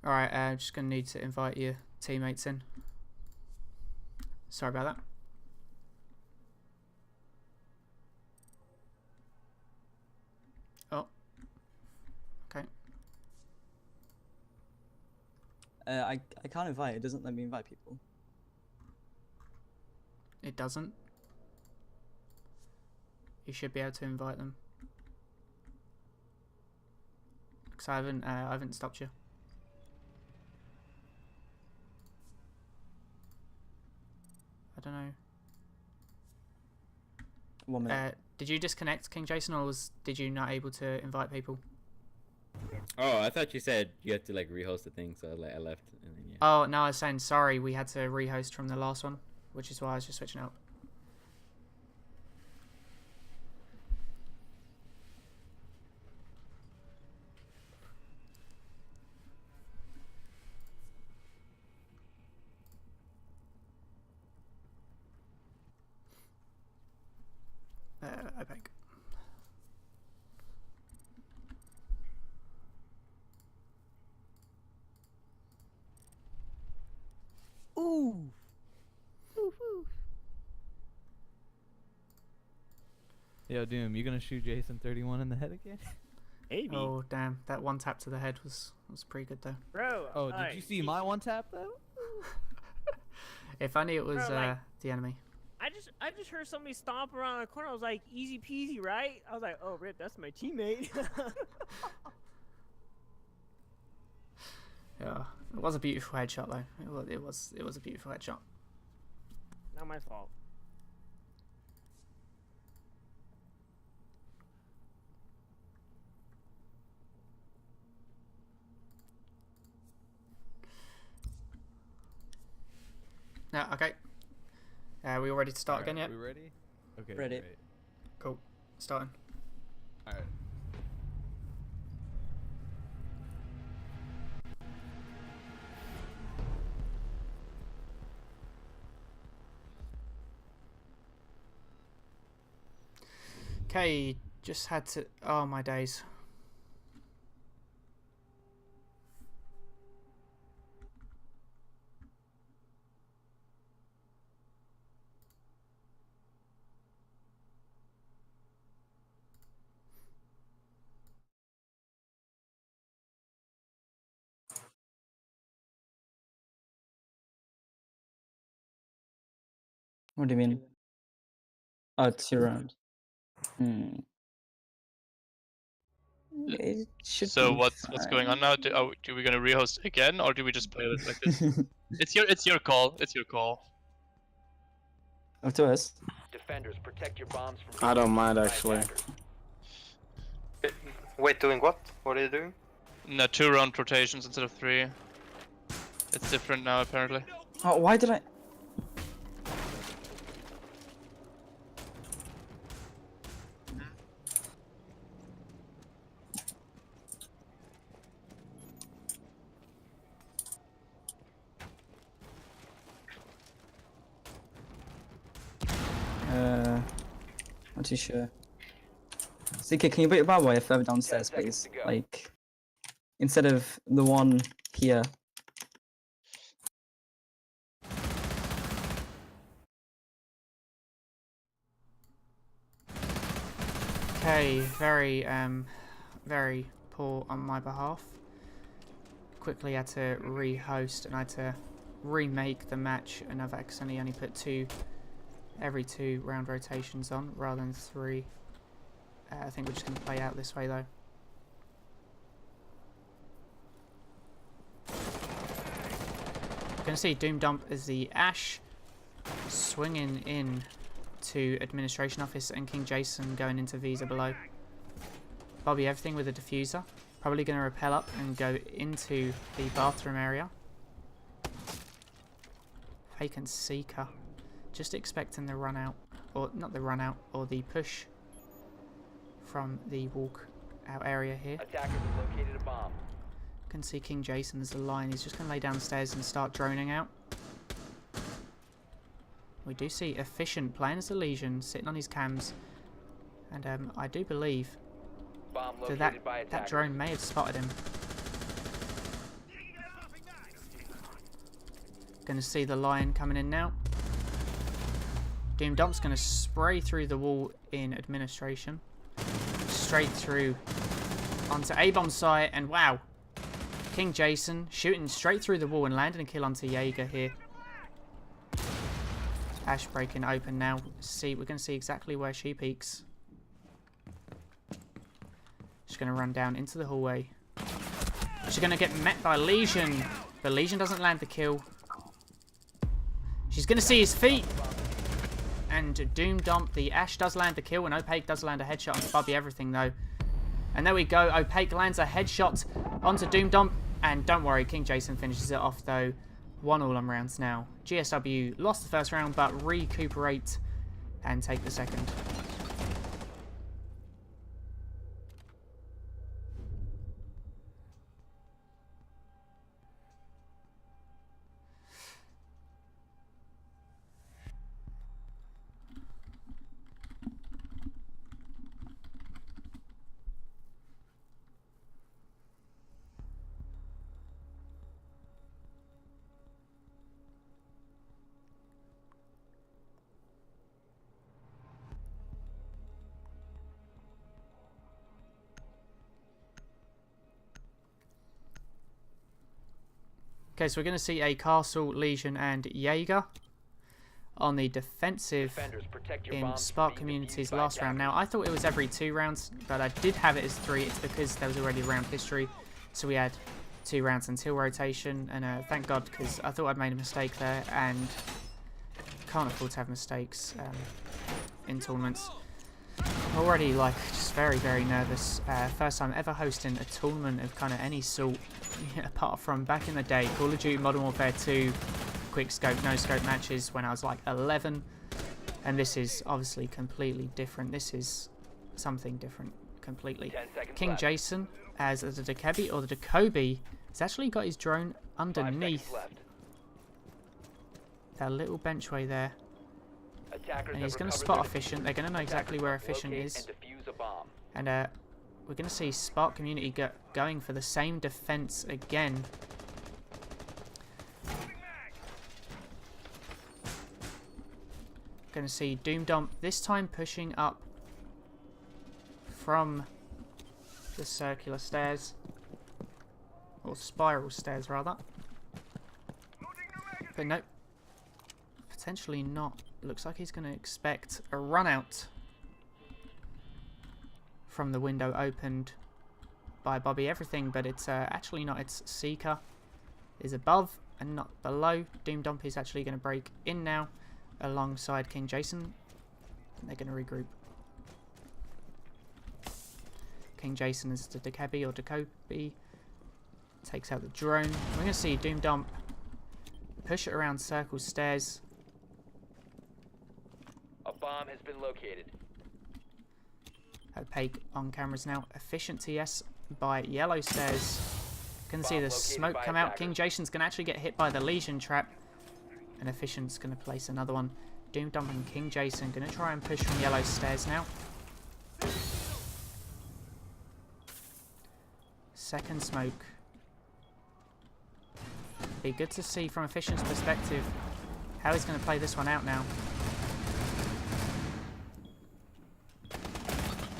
Alright, just going to need to invite your teammates in. Sorry about that. Oh. Okay. I can't invite. It doesn't let me invite people. It doesn't. You should be able to invite them. Because I haven't stopped you. I don't know. 1 minute. Did you disconnect, KingJason, or did you not able to invite people? Oh, I thought you said you had to like rehost the thing, so I left. And then, yeah. Oh no, I was saying sorry. We had to rehost from the last one, which is why I was just switching out. Opaque. Ooh. Yo, Doom, you gonna shoot Jason 31 in the head again? Maybe. Oh damn, that one tap to the head was pretty good though. Bro. Oh, did you see my one tap though? If only it was Bro, like, the enemy. I just heard somebody stomp around the corner. I was like, easy peasy, right? I was like, oh, rip, that's my teammate. Yeah, it was a beautiful headshot though. It was a beautiful headshot. Not my fault. Yeah, okay. We all ready to start again yet? We ready? Okay. Ready. Great. Cool. Starting. All right. Okay, just had to. Oh my days. What do you mean? Oh, it's your round. It should So be what's going on now? Do we gonna rehost again, or do we just play it like this? It's your call. It's your call. Up to us. Defenders, protect your bombs from I don't mind actually. Wait, doing what? What are you doing? No, 2-round rotations instead of 3. It's different now apparently. Oh, why did I? Not too sure. CK, can you put your barbed wire further downstairs, please? Like, instead of the one here. Okay, very poor on my behalf. Quickly had to rehost and I had to remake the match, and I've accidentally only put every 2 round rotations on rather than 3. I think we're just going to play out this way though. You're going to see Doom Dump as the Ash swinging in to Administration Office, and KingJason going into Visa below. Bobby everything with a diffuser. Probably going to rappel up and go into the bathroom area. Fake and Seeker. Just expecting the run out, or not the run out, or the push from the walk out area here. Attackers have located a bomb. Can see KingJason as the line. He's just going to lay downstairs and start droning out. We do see Efficient playing as a Legion, sitting on his cams, and I do believe Bomb that located by that attackers. drone may have spotted him. Going to see the Lion coming in now. Doom Dump's going to spray through the wall in administration. Straight through onto A-bomb site, and wow. KingJason shooting straight through the wall and landing a kill onto Jaeger here. Ash breaking open now. See, we're going to see exactly where she peeks. She's going to run down into the hallway. She's going to get met by Legion, but Legion doesn't land the kill. She's going to see his feet. And Doom Dump, the Ash does land the kill, and Opaque does land a headshot on Bobby Everything though. And there we go, Opaque lands a headshot onto Doom Dump, and don't worry, KingJason finishes it off though. 1-1 on rounds now. GSW lost the first round, but recuperate and take the second. Okay, so we're going to see a Castle, Legion, and Jaeger on the defensive in Spark Community's last round. Now, I thought it was every 2 rounds, but I did have it as 3. It's because there was already a round history, so we had 2 rounds until rotation, and thank God, because I thought I'd made a mistake there, and can't afford to have mistakes in tournaments. Already, like, just very, very nervous. First time ever hosting a tournament of kind of any sort, apart from back in the day, Call of Duty Modern Warfare 2, quick scope, no scope matches when I was like 11. And this is obviously completely different. This is something different completely. KingJason, as the Dekebi or the Dekobi, has actually got his drone underneath that little benchway there. And he's going to spot Efficient. They're going to know exactly where Efficient is. And we're going to see Spark Community going for the same defense again. Going to see Doom Dump this time pushing up from the circular stairs. Or spiral stairs, rather. But nope. Potentially not. Looks like he's going to expect a run out from the window opened by Bobby Everything, but it's actually not. It's Seeker is above and not below. Doom Dump is actually going to break in now alongside KingJason, and they're going to regroup. KingJason is the Dekebi or Dekobi, takes out the drone. We're going to see Doom Dump push it around circle stairs. A bomb has been located. Opaque on cameras now. Efficient TS by yellow stairs. Can see the smoke come out. KingJason's going to actually get hit by the Legion trap. And Efficient's going to place another one. Doom Dump and KingJason going to try and push from yellow stairs now. Second smoke. Be good to see from Efficient's perspective how he's going to play this one out now.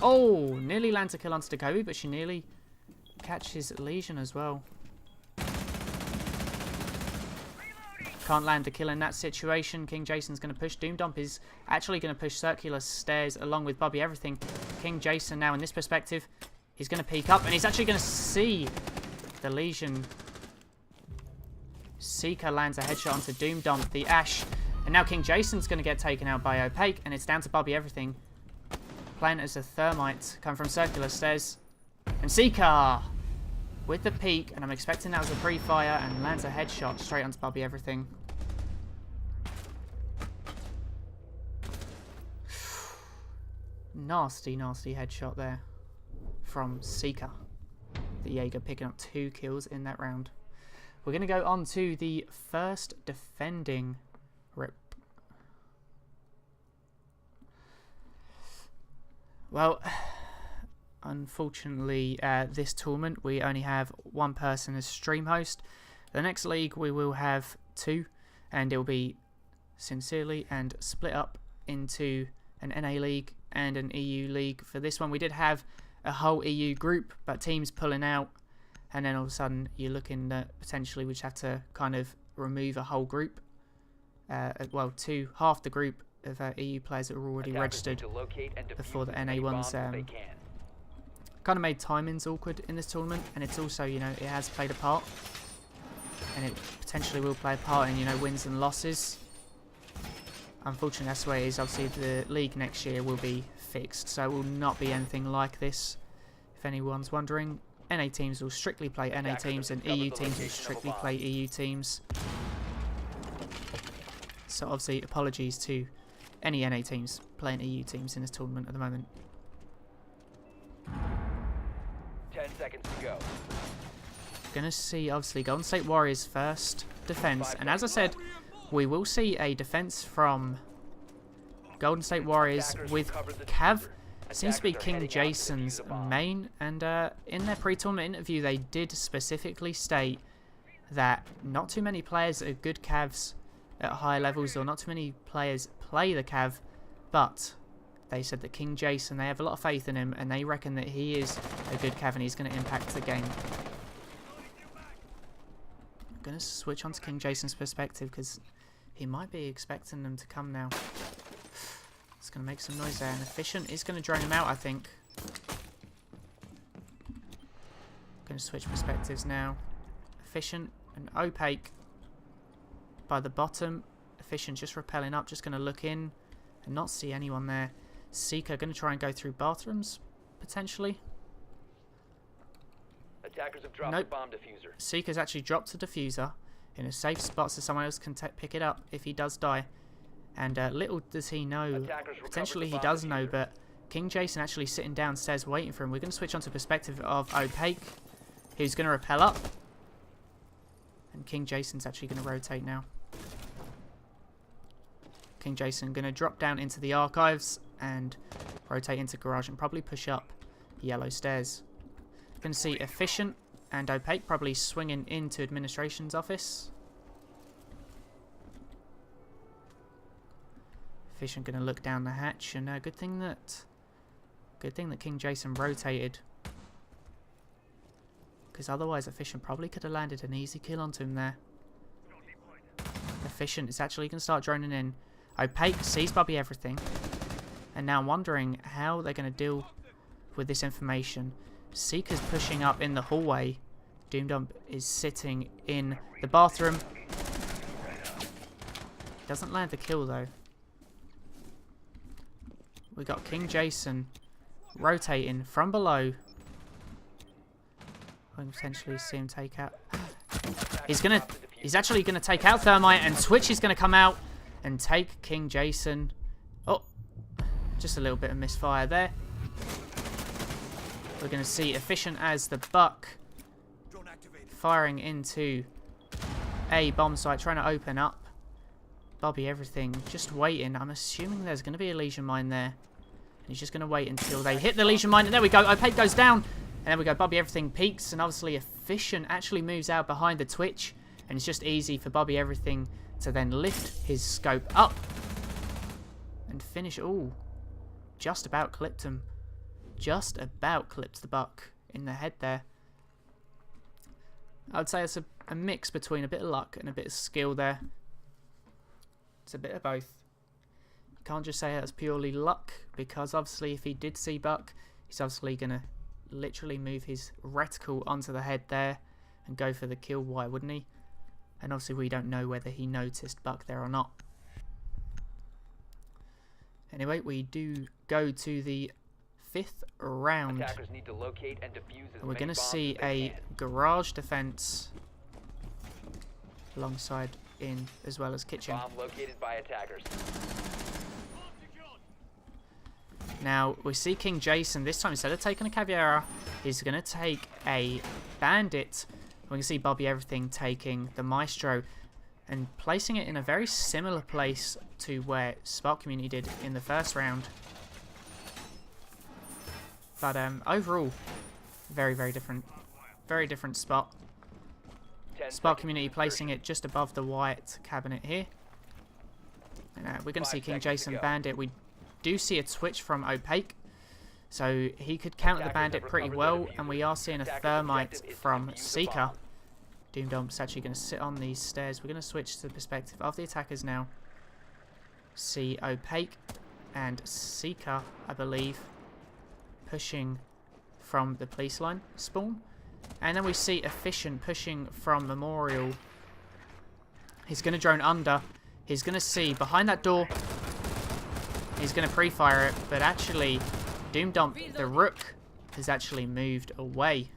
Oh, nearly lands a kill on Dekobi, but she nearly catches Legion as well. Can't land the kill in that situation. KingJason's going to push. Doom Dump is actually going to push circular stairs along with Bobby Everything. KingJason now in this perspective, he's going to peek up and he's actually going to see the Legion. Seeker lands a headshot onto Doom Dump, the Ash. And now KingJason's going to get taken out by Opaque, and it's down to Bobby Everything. Playing as a Thermite, come from circular stairs. And Seeker with the peek, and I'm expecting that was a pre-fire, and lands a headshot straight onto Bobby Everything. Nasty, nasty headshot there from Seeker. The Jaeger picking up 2 kills in that round. We're going to go on to the first defending rip. Well, unfortunately, this tournament we only have one person as stream host. The next league we will have 2. and it will be sincerely and split up into an NA league and an EU league. For this one, we did have a whole EU group, but teams pulling out, and then all of a sudden you're looking at potentially we just have to kind of remove a whole group, well, half the group of EU players that were already registered before the NA ones. Kind of made timings awkward in this tournament, and it's also, you know, it has played a part, and it potentially will play a part in, you know, wins and losses. Unfortunately, that's the way it is. Obviously, the league next year will be fixed, so it will not be anything like this. If anyone's wondering, NA teams will strictly play NA teams, and EU teams will strictly play EU teams. So obviously, apologies to any NA teams playing EU teams in this tournament at the moment. 10 seconds to go. Gonna see, obviously, Golden State Warriors first defense, and as I said, we will see a defense from Golden State Warriors with Cav. Seems to be KingJason's main, and in their pre-tournament interview they did specifically state that not too many players are good Cavs at high levels, or not too many players play the Cav, but they said that KingJason, they have a lot of faith in him, and they reckon that he is a good Cav and he's going to impact the game. I'm going to switch on to KingJason's perspective because he might be expecting them to come now. It's going to make some noise there, and Efficient is going to drone him out, I think. Going to switch perspectives now. Efficient and Opaque by the bottom. Efficient just rappelling up, just going to look in and not see anyone there. Seeker going to try and go through bathrooms, potentially. Attackers have dropped Nope. the bomb diffuser. Seeker's actually dropped the diffuser in a safe spot so someone else can pick it up if he does die. And little does he know, potentially he does know, but KingJason actually sitting downstairs waiting for him. We're going to switch on to perspective of Opaque, who's going to rappel up. And KingJason's actually going to rotate now. KingJason going to drop down into the archives and rotate into garage and probably push up yellow stairs. Going to see Efficient and Opaque probably swinging into administration's office. Efficient going to look down the hatch, and good thing that KingJason rotated, because otherwise Efficient probably could have landed an easy kill onto him there. Efficient is actually going to start droning in. Opaque sees Bobby everything, and now wondering how they're going to deal with this information. Seeker's pushing up in the hallway. Doomdump is sitting in the bathroom. Doesn't land the kill though. We got KingJason rotating from below. We can potentially see him take out. He's actually gonna take out Thermite, and Twitch is gonna come out and take KingJason. Oh, just a little bit of misfire there. We're gonna see Efficient as the Buck firing into a bomb site, trying to open up. Bobby everything, just waiting. I'm assuming there's going to be a Legion Mine there. And he's just going to wait until they hit the Legion Mine. And there we go. Opaque goes down. And there we go. Bobby everything peaks. And obviously Efficient actually moves out behind the Twitch. And it's just easy for Bobby everything to then lift his scope up. And finish. Ooh. Just about clipped him. Just about clipped the Buck in the head there. I would say it's a mix between a bit of luck and a bit of skill there. It's a bit of both. You can't just say it's purely luck, because obviously if he did see Buck, he's obviously going to literally move his reticle onto the head there and go for the kill. Why wouldn't he? And obviously we don't know whether he noticed Buck there or not. Anyway, we do go to the 5th round. Attackers need to locate and defuse as We're going many to bombs see as they a can. garage defense alongside in as well as kitchen. Bomb located by attackers. Now we see KingJason this time, instead of taking a Caveira, he's going to take a Bandit. We can see Bobby everything taking the Maestro and placing it in a very similar place to where Spark Community did in the first round. But overall, very different spot. Spark Community placing it just above the white cabinet here. And we're going to see 5 seconds to KingJason go. Bandit. We do see a twitch from Opaque. So he could counter the Attackers Bandit have pretty recovered well. the And we diffuser. are seeing a Attacker's Thermite objective is to from defuse the Seeker. bomb. Doomdomp's actually going to sit on these stairs. We're going to switch to the perspective of the attackers now. See Opaque and Seeker, I believe, pushing from the police line spawn. And then we see Efficient pushing from Memorial. He's going to drone under. He's going to see behind that door. He's going to pre-fire it, but actually Doomdomp, the Rook, has actually moved away.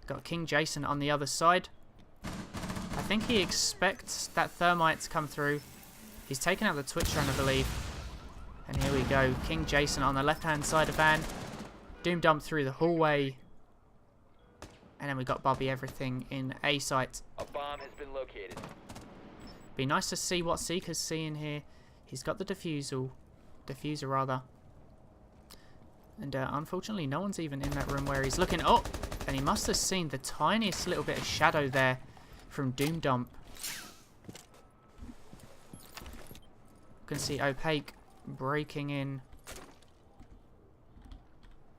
Got KingJason on the other side. I think he expects that Thermite to come through. He's taken out the Twitch drone, I believe. And here we go. KingJason on the left-hand side of Van. Doomdomp through the hallway. And then we got Bobby Everything in A site. A bomb has been located. Be nice to see what Seeker's seeing here. He's got the diffuser rather. And unfortunately, no one's even in that room where he's looking. Oh, and he must have seen the tiniest little bit of shadow there from Doomdomp. You can see Opaque breaking in.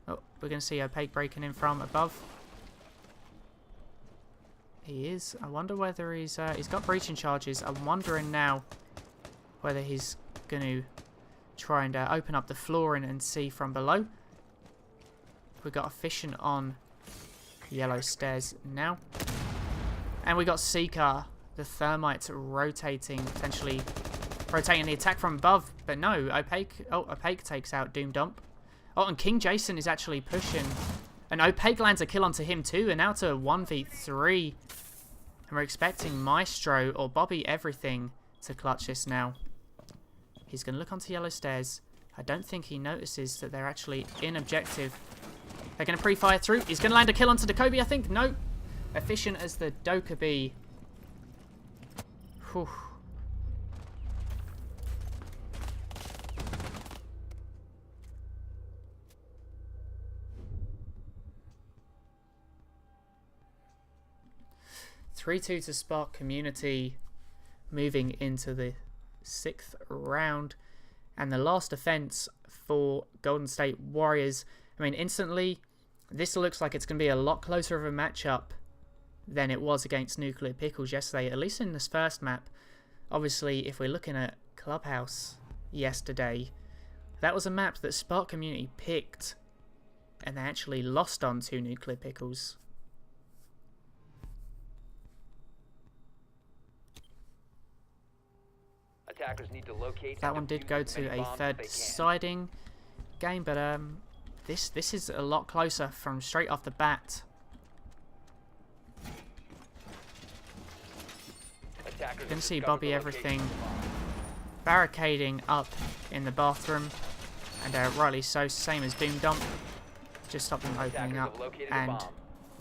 Oh, we're going to see Opaque breaking in from above. He is. I wonder whether he's got breaching charges. I'm wondering now whether he's going to try and open up the flooring and see from below. We got Efficient on yellow stairs now. And we got Seeker, the Thermite, rotating, potentially rotating the attack from above. But no, Opaque. Oh, Opaque takes out Doomdomp. Oh, and KingJason is actually pushing. And Opaque lands a kill onto him too. And now to 1v3. And we're expecting Maestro or Bobby Everything to clutch this now. He's going to look onto yellow stairs. I don't think he notices that they're actually in objective. They're going to pre-fire through. He's going to land a kill onto Dakobi, I think. No. Efficient as the Dokkaebi. Whew. (3-2) to Spark Community, moving into the 6th round. And the last offense for Golden State Warriors. I mean, instantly, this looks like it's going to be a lot closer of a matchup than it was against Nuclear Pickles yesterday, at least in this first map. Obviously, if we're looking at Clubhouse yesterday, that was a map that Spark Community picked, and they actually lost on to Nuclear Pickles. Attackers need to locate That and one did defuse go as many to a bombs third as they can. deciding game, but this is a lot closer from straight off the bat. Attackers You can have see discovered Bobby the location Everything of the bomb. barricading up in the bathroom, and rightly so, same as Doomdomp. Just stop them opening Attackers up have located the and bomb.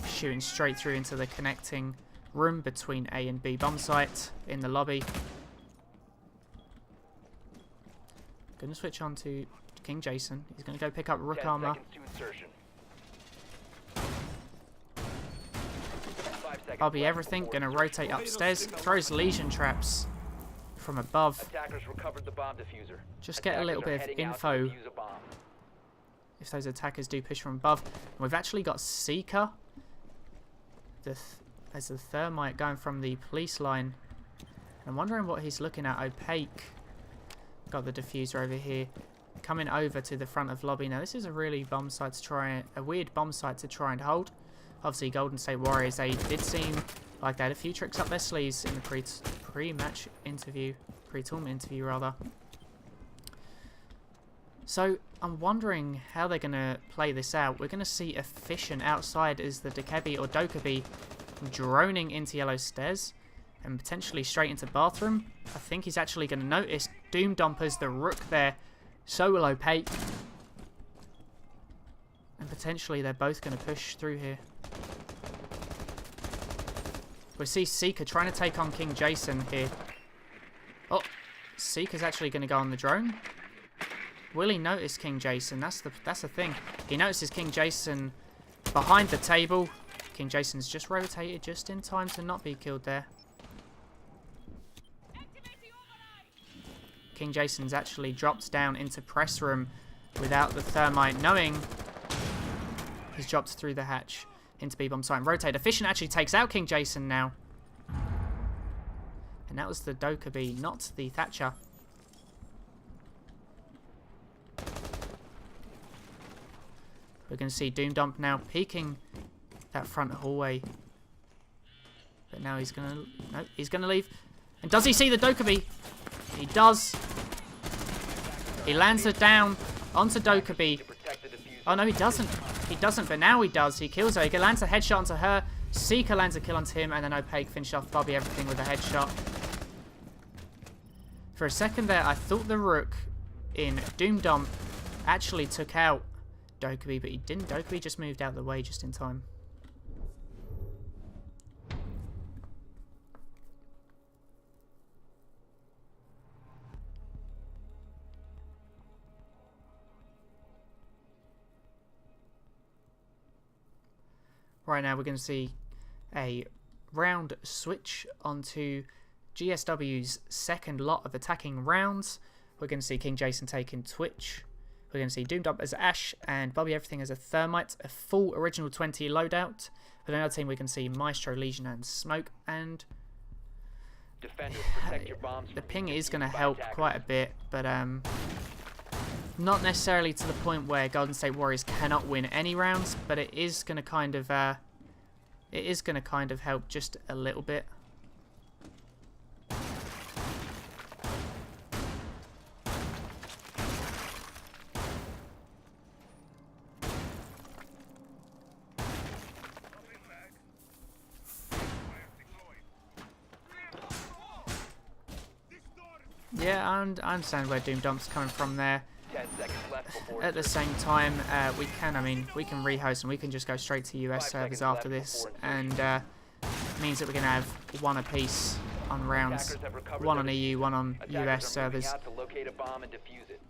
shooting straight through into the connecting room between A and B bomb site in the lobby. Going to switch on to KingJason. He's going to go pick up Rook 10 Armor. seconds to insertion. 5 seconds Bobby left Everything before going to insertion. rotate upstairs. Throws Legion Traps from above. Attackers recovered the bomb diffuser. Just get a little Attackers bit are of heading out to info defuse a bomb. if those attackers do push from above. And we've actually got Seeker as the Thermite going from the police line. I'm wondering what he's looking at. Opaque. Got the diffuser over here. Coming over to the front of lobby. Now this is a really bomb site to try, a weird bomb site to try and hold. Obviously Golden State Warriors, they did seem like they had a few tricks up their sleeves in the pre-match interview, pre-tournament interview rather. So I'm wondering how they're going to play this out. We're going to see Efficient outside as the Dokkaebi or Dokkaebi droning into yellow stairs and potentially straight into bathroom. I think he's actually going to notice Doomdomp as the Rook there. So will Opaque. And potentially they're both going to push through here. We see Seeker trying to take on KingJason here. Oh, Seeker's actually going to go on the drone. Will he notice KingJason? That's the thing. He notices KingJason behind the table. KingJason's just rotated just in time to not be killed there. KingJason's actually dropped down into press room without the thermite, knowing he's dropped through the hatch into B-bomb site. Rotate. Efficient actually takes out KingJason now. And that was the Dokkaebi, not the Thatcher. We're going to see Doom Dump now peeking that front hallway. But now he's going to... No, he's going to leave. And does he see the Dokkaebi? He does. He lands her down onto Dokkaebi. Oh, no, he doesn't. He doesn't, but now he does. He kills her. He lands a headshot onto her. Seeker lands a kill onto him, and then Opaque finished off Bobby Everything with a headshot. For a second there, I thought the Rook in Doom Dump actually took out Dokkaebi, but he didn't. Dokkaebi just moved out of the way just in time. Right now we're going to see a round switch onto GSW's second lot of attacking rounds. We're going to see KingJason taking Twitch. We're going to see Doom Dump as Ash and Bobby Everything as a Thermite, a full original 20 loadout. For another team, we can see Maestro, Legion, and Smoke. And Defenders, protect your bombs the from ping being is going to defused by help attackers. quite a bit, but not necessarily to the point where Golden State Warriors cannot win any rounds. But it is going to kind of help just a little bit. Yeah, I understand where Doom Dump's coming from there. 10 seconds left before At the same time, we can rehost and we can just go straight to US 5 servers seconds after left this, before and means that we're going to have one apiece on rounds, Attackers have recovered one their on EU, one on Attackers US are moving servers. out to locate a bomb and defuse it.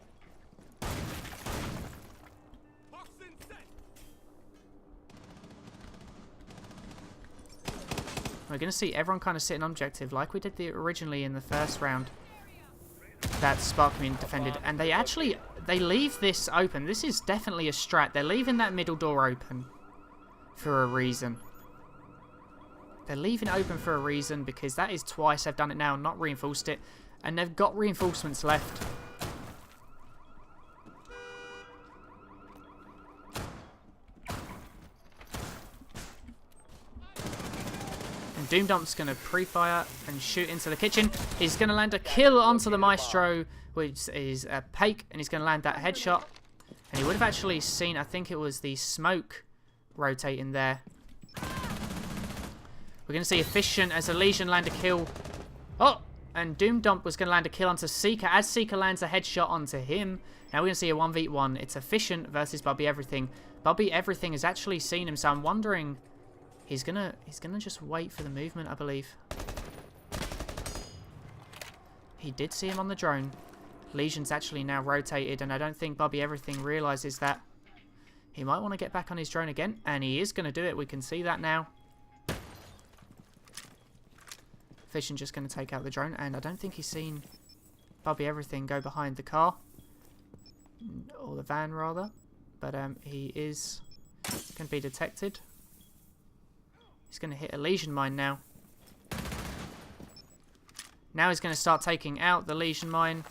We're going to see everyone kind of sit an objective like we did originally in the first round that Spark Community defended, and they leave this open. This is definitely a strat. They're leaving that middle door open for a reason. They're leaving it open for a reason, because that is twice they've done it now and not reinforced it, and they've got reinforcements left. And Doom Dump's going to pre-fire and shoot into the kitchen. He's going to land a kill onto the Maestro, which is Opaque, and he's going to land that headshot. And he would have actually seen, I think it was the smoke rotating there. We're going to see Efficient as a Legion land a kill. Oh! And Doom Dump was going to land a kill onto Seeker as Seeker lands a headshot onto him. Now we're going to see a 1v1. It's Efficient versus Bobby Everything. Bobby Everything has actually seen him, so I'm wondering... He's gonna just wait for the movement, I believe. He did see him on the drone. Legion's actually now rotated, and I don't think Bobby Everything realizes that. He might want to get back on his drone again, and he is going to do it. We can see that now. Efficient just going to take out the drone, and I don't think he's seen Bobby Everything go behind the car. Or the van, rather. But he is going to be detected. He's going to hit a Legion mine now. Now he's going to start taking out the Legion mine.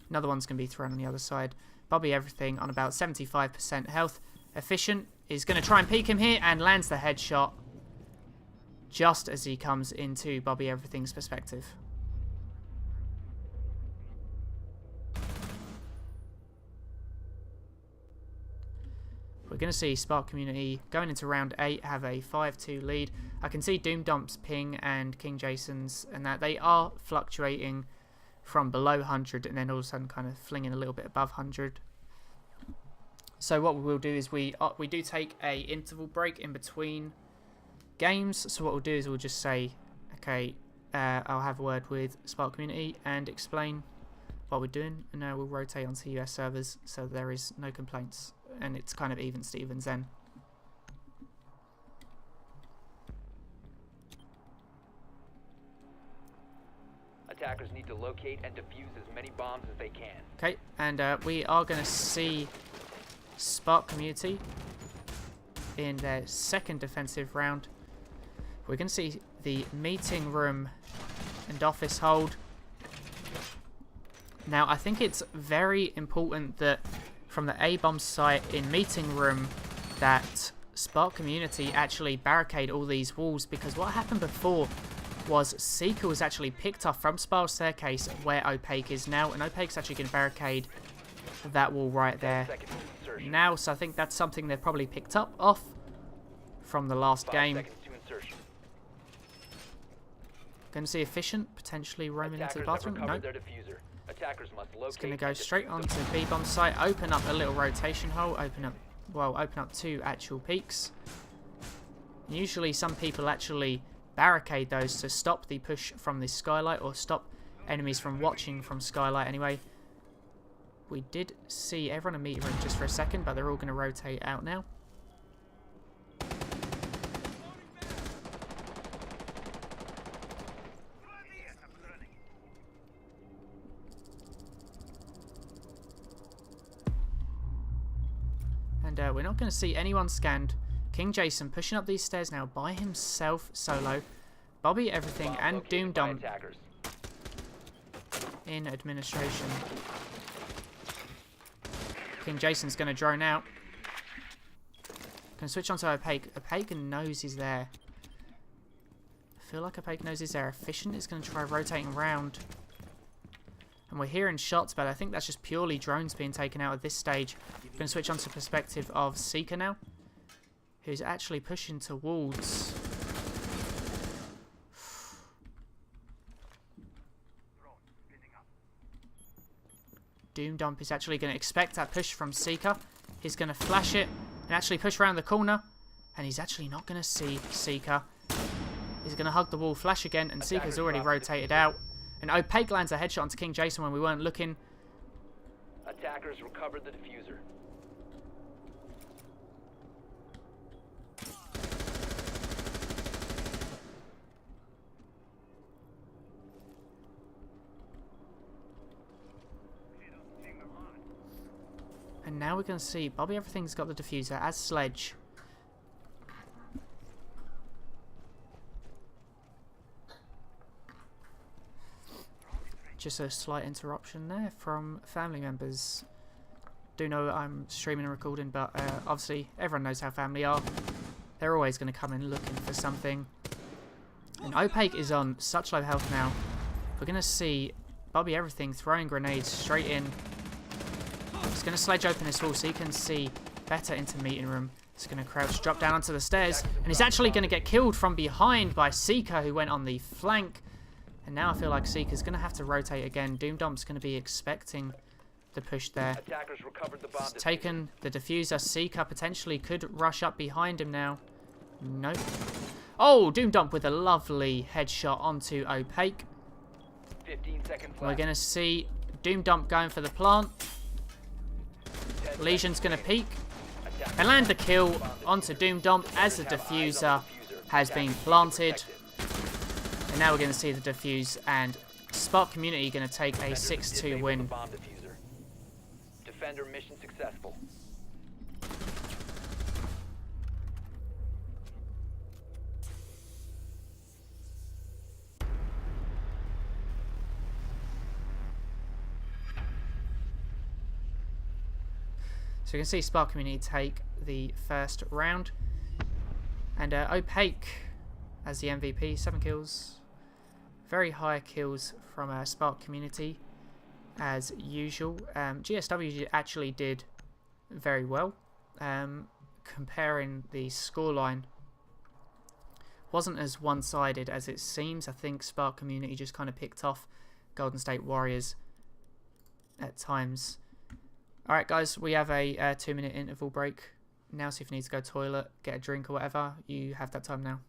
Another one's going to be thrown on the other side. Bobby Everything on about 75% health. Efficient is going to try and peek him here and lands the headshot just as he comes into Bobby Everything's perspective. We're going to see Spark Community going into round 8 have a 5-2 lead. I can see Doom Dump's ping and KingJason's, and that they are fluctuating from below 100 and then all of a sudden kind of flinging a little bit above 100. So what we will do is we do take a interval break in between games. So what we'll do is we'll just say, okay, I'll have a word with Spark Community and explain what we're doing, and now we'll rotate onto US servers so there is no complaints. And it's kind of even Stevens then. attackers need to locate and defuse as many bombs as they can. Okay, and we are going to see Spark Community in their second defensive round. We're going to see the meeting room and office hold. Now, I think it's very important that from the A-bomb site in meeting room that Spark Community actually barricade all these walls, because what happened before was Seeker was actually picked off from Spiral Staircase where Opaque is now, and Opaque's actually going to barricade that wall right there now, so I think that's something they've probably picked up off from the last 5 game. seconds to insertion. Going to see Efficient potentially roaming into the Attackers have bathroom. recovered Nope. their diffuser. Attackers must locate It's going to go and straight defuse onto the B-bomb site, open up a little rotation hole, open up 2 actual peaks. Usually some people actually barricade those to stop the push from the skylight, or stop enemies from watching from skylight anyway. We did see everyone in meeting room just for a second, but they're all going to rotate out now. And we're not going to see anyone scanned. KingJason pushing up these stairs now by himself, solo. Bobby Everything bomb and located by Doomdom attackers. in administration. KingJason's going to drone out. Can switch on to Opaque. Opaque knows he's there. I feel like Opaque knows he's there. Efficient is going to try rotating around. And we're hearing shots, but I think that's just purely drones being taken out at this stage. Going to switch on to perspective of Seeker now, who's actually pushing towards... Doomdump is actually going to expect that push from Seeker. He's going to flash it and actually push around the corner. And he's actually not going to see Seeker. He's going to hug the wall, flash again, and Seeker's already rotated out. And Opaque lands a headshot onto KingJason when we weren't looking. Attackers recovered the diffuser. And now we're going to see Bobby Everything's got the diffuser as Sledge. Just a slight interruption there from family members. Do know I'm streaming and recording, but obviously everyone knows how family are. They're always going to come in looking for something. And Opaque is on such low health now. We're going to see Bobby Everything throwing grenades straight in. He's going to sledge open this wall so he can see better into meeting room. He's going to crouch, drop down onto the stairs, and he's actually going to get killed from behind by Seeker, who went on the flank. And now I feel like Seeker's going to have to rotate again. Doomdump's going to be expecting the push there. Attackers recovered the bomb. He's taken the diffuser. Seeker potentially could rush up behind him now. Nope. Oh, Doomdump with a lovely headshot onto Opaque. 15 seconds left. We're going to see Doomdump going for the plant. Legion's going to peek and land the kill onto Doomdump as the diffuser has been planted. And now we're going to see the defuse, and Spark Community going to take a 6-2 win. Bomb diffuser. Defender mission successful. So you can see Spark Community take the first round. And Opaque as the MVP, 7 kills. Very high kills from Spark Community as usual. GSW actually did very well. Comparing the scoreline, wasn't as one-sided as it seems. I think Spark Community just kind of picked off Golden State Warriors at times. Alright guys, we have a 2-minute interval break now, so if you need to go toilet, get a drink or whatever, you have that time now.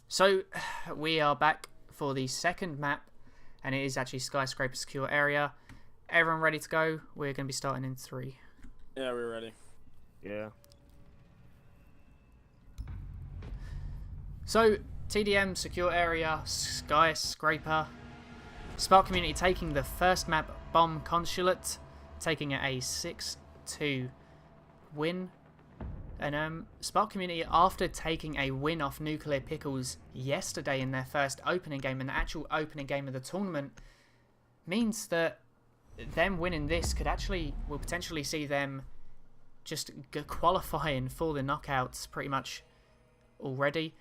So we are back for the second map, and it is actually Skyscraper Secure Area. Everyone ready to go? We're going to be starting in 3. Yeah, we're ready. Yeah. So, TDM, Secure Area, Skyscraper. Spark Community taking the first map, Bomb Consulate, taking it a 6-2 win. And Spark Community, after taking a win off Nuclear Pickles yesterday in their first opening game, and the actual opening game of the tournament, means that them winning this will potentially see them just qualifying for the knockouts pretty much already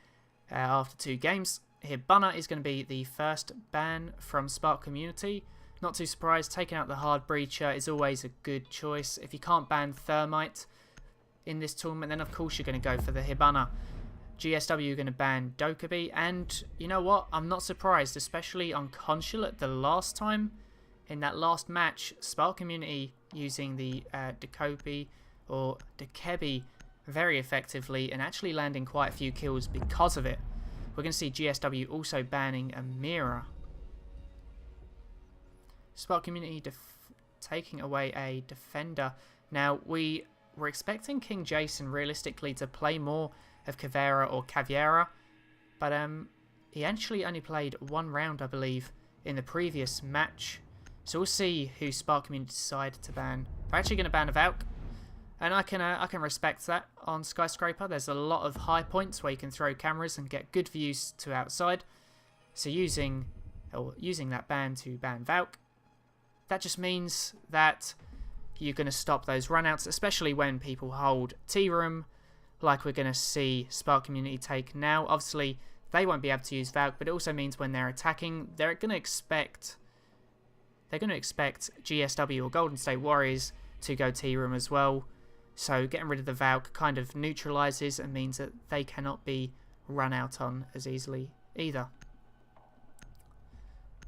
after 2 games. Hibana is going to be the first ban from Spark Community. Not too surprised, taking out the Hard Breacher is always a good choice. If you can't ban Thermite in this tournament, then of course you're going to go for the Hibana. GSW are going to ban Dokkaebi, and you know what? I'm not surprised, especially on Consulate the last time. in that last match, Spark Community using the Dekebi or Dekebi very effectively and actually landing quite a few kills because of it. We're going to see GSW also banning a mirror. Spark Community taking away a defender. Now, we were expecting KingJason realistically to play more of Caveira or Caveira, but he actually only played 1 round, I believe, in the previous match. So we'll see who Spark Community decide to ban. They're actually going to ban a Valk, and I can respect that. On Skyscraper, there's a lot of high points where you can throw cameras and get good views to outside. So using that ban to ban Valk, that just means that you're going to stop those runouts, especially when people hold T-Room, like we're going to see Spark Community take now. Obviously, they won't be able to use Valk, but it also means when they're attacking, they're going to expect GSW or Golden State Warriors to go T-Room as well. So getting rid of the Valk kind of neutralizes and means that they cannot be run out on as easily either.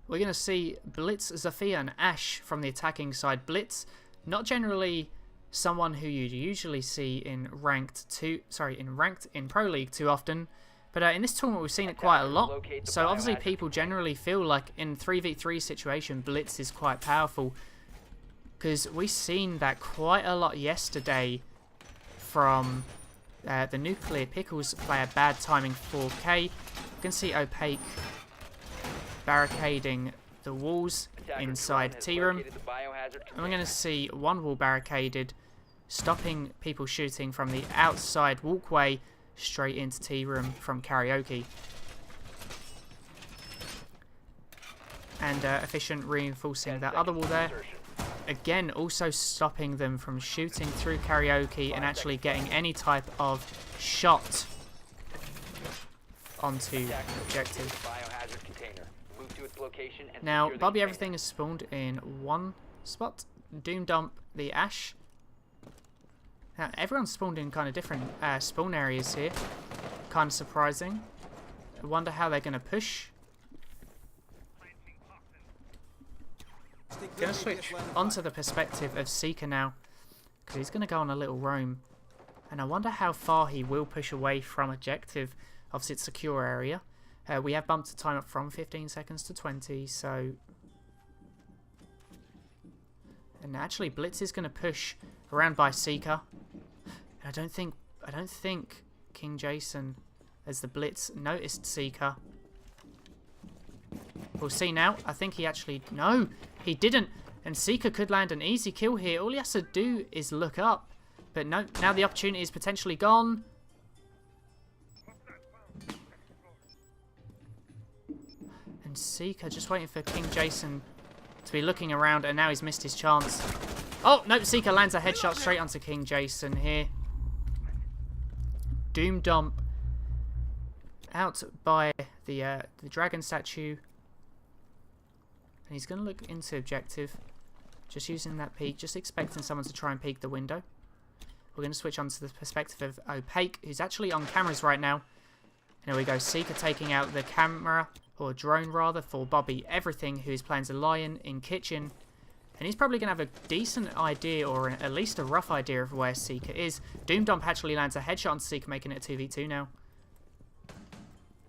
We're going to see Blitz, Zafia and Ash from the attacking side. Blitz, not generally someone who you'd usually see in in Pro League too often, but in this tournament we've seen it quite a lot. So obviously people generally feel like in 3v3 situation Blitz is quite powerful, because we've seen that quite a lot yesterday from the Nuclear Pickles player. Bad timing 4K. You can see Opaque barricading the walls inside T-Room, and we're going to see one wall barricaded, stopping people shooting from the outside walkway straight into T-Room from Karaoke. And Efficient reinforcing that other wall there. Again, also stopping them from shooting through Karaoke and actually getting any type of shot onto objective. Now, Bobby Everything is spawned in one spot. Doom Dump the Ash. Now, everyone's spawned in kind of different spawn areas here. Kind of surprising. I wonder how they're going to push. Going to switch onto the perspective of Seeker now, because he's going to go on a little roam. And I wonder how far he will push away from objective. Obviously, it's a secure area. We have bumped the time up from 15 seconds to 20, so... And actually, Blitz is going to push around by Seeker. And I don't think KingJason, as the Blitz, noticed Seeker. We'll see now. I think he actually... No, he didn't. And Seeker could land an easy kill here. All he has to do is look up. But no, now the opportunity is potentially gone. And Seeker just waiting for KingJason to be looking around, and now he's missed his chance. Oh, no, Seeker lands a headshot straight onto KingJason here. Doom Dump out by the dragon statue. And he's going to look into objective. Just using that peek, just expecting someone to try and peek the window. We're going to switch on to the perspective of Opaque, who's actually on cameras right now. And there we go, Seeker taking out the camera, or drone rather, for Bobby Everything, who is playing as a lion in kitchen. And he's probably going to have a decent idea, or at least a rough idea of where Seeker is. Doom Dump actually lands a headshot on Seeker, making it a 2v2 now.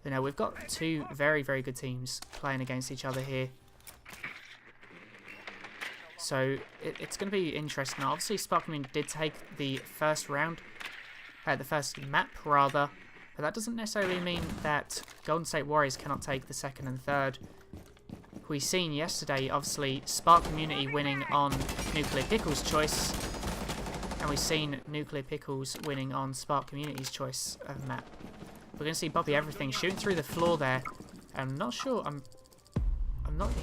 You know, we've got two very, very good teams playing against each other here. So it's going to be interesting. Now, obviously, Spark Community did take the first round, the first map rather, but that doesn't necessarily mean that Golden State Warriors cannot take the second and third. We've seen yesterday, obviously, Spark Community winning on Nuclear Pickles' choice, and we've seen Nuclear Pickles winning on Spark Community's choice of map. We're going to see Bobby Everything shooting through the floor there. I'm not sure.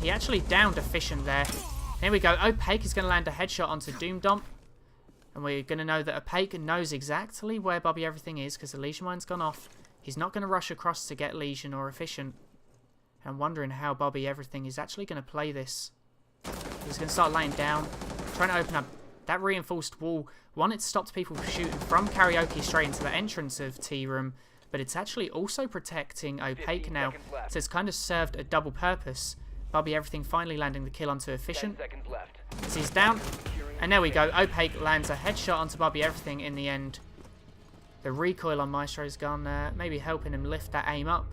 He actually downed Efficient there. Here we go. Opaque is going to land a headshot onto Doom Dump. And we're going to know that Opaque knows exactly where Bobby Everything is, because the Lesion Mine's gone off. He's not going to rush across to get Lesion or Efficient. And I'm wondering how Bobby Everything is actually going to play this. He's going to start laying down, trying to open up that reinforced wall. One, it stops people shooting from Karaoke straight into the entrance of T-Room, but it's actually also protecting Opaque now. So it's kind of served a double purpose. Bobby Everything finally landing the kill onto 10 Efficient. seconds left. As he's down. And there we go. Opaque lands a headshot onto Bobby Everything in the end. The recoil on Maestro's gun maybe helping him lift that aim up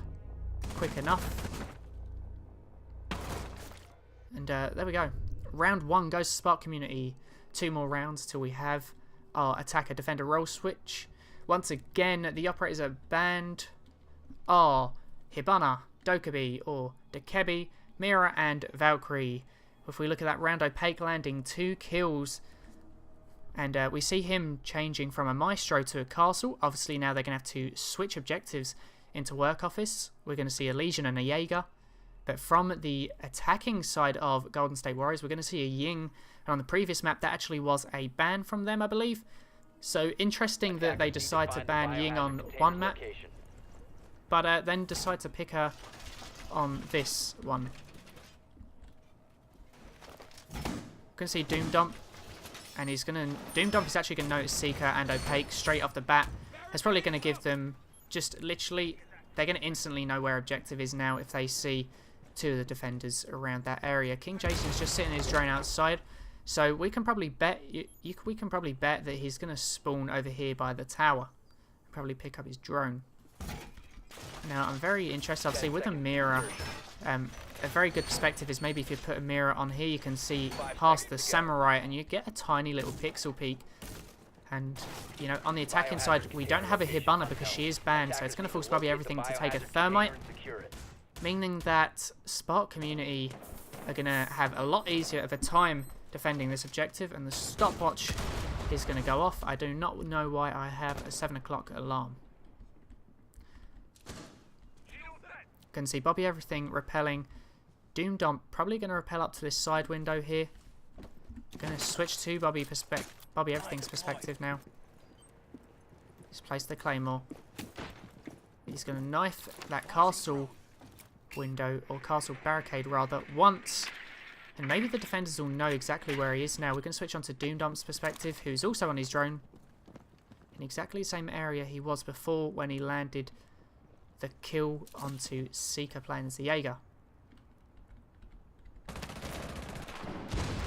quick enough. And there we go. Round 1 goes to Spark Community. 2 more rounds till we have our attacker-defender role switch. Once again, the operators are banned are Hibana, Dokkaebi, or Dokkaebi, Mira, and Valkyrie. If we look at that round, Opaque landing 2 kills. And we see him changing from a Maestro to a Castle. Obviously, now they're going to have to switch objectives into Work Office. We're going to see a Legion and a Jaeger. But from the attacking side of Golden State Warriors, we're going to see a Ying. And on the previous map, that actually was a ban from them, I believe. So interesting that they decide to ban Ying on one map, but then decide to pick her on this one. We're going to see Doom Dump. And Doom Dump is actually going to notice Seeker and Opaque straight off the bat. That's probably going to give them just literally, they're going to instantly know where objective is now if they see 2 of the defenders around that area. KingJason's just sitting his drone outside, so we can probably bet we can probably bet that he's going to spawn over here by the tower. Probably pick up his drone. Now I'm very interested, obviously, with a mirror. A very good perspective is maybe if you put a mirror on here, you can see past the samurai and you get a tiny little pixel peek. And, you know, on the attacking side, we don't have a Hibana because she is banned, so it's going to force Bobby Everything to take a Thermite, meaning that Spark Community are going to have a lot easier of a time defending this objective, and the stopwatch is going to go off. I do not know why I have a 7 o'clock alarm. You can see Bobby Everything repelling. Doom Dump probably going to repel up to this side window here. Going to switch to Bobby Everything's perspective now. He's placed the Claymore. He's going to knife that castle window, or castle barricade rather, once. And maybe the defenders will know exactly where he is now. We're going to switch on to Doom Dump's perspective, who's also on his drone. In exactly the same area he was before when he landed the kill onto Seeker playing as the Jaeger.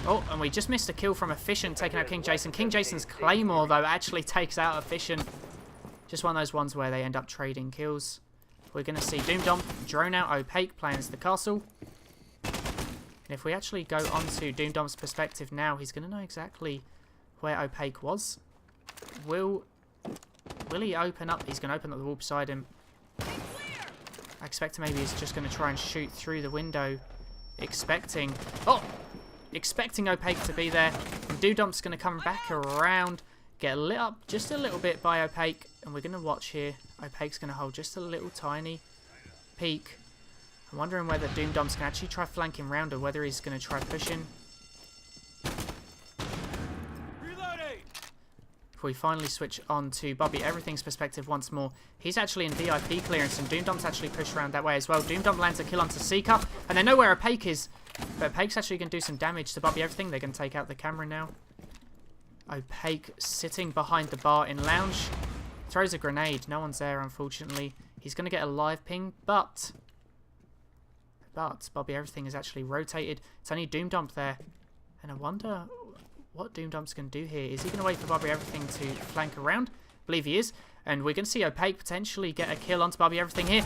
Oh, and we just missed a kill from Efficient taking out KingJason. KingJason's Claymore, though, actually takes out Efficient. Just one of those ones where they end up trading kills. We're going to see Doom Dump drone out Opaque playing as the castle. And if we actually go on to Doom Dump's perspective now, he's going to know exactly where Opaque was. Will he open up? He's going to open up the wall beside him. I expect maybe he's just going to try and shoot through the window, expecting Opaque to be there. And Doom Dump's going to come back around, get lit up just a little bit by Opaque, and we're going to watch here. Opaque's going to hold just a little tiny peek. I'm wondering whether Doom Dump's can actually try flanking round, or whether he's going to try pushing. If we finally switch on to Bobby Everything's perspective once more, he's actually in VIP clearance, and Doom Dump's actually pushed around that way as well. Doom Dump lands a kill onto Seeker, and they know where Opaque is. But Opaque's actually going to do some damage to Bobby Everything. They're going to take out the camera now. Opaque sitting behind the bar in lounge. Throws a grenade. No one's there, unfortunately. He's going to get a live ping, but Bobby Everything is actually rotated. It's only Doom Dump there. And I wonder what Doom Dump's going to do here. Is he going to wait for Bobby Everything to flank around? I believe he is. And we're going to see Opaque potentially get a kill onto Bobby Everything here.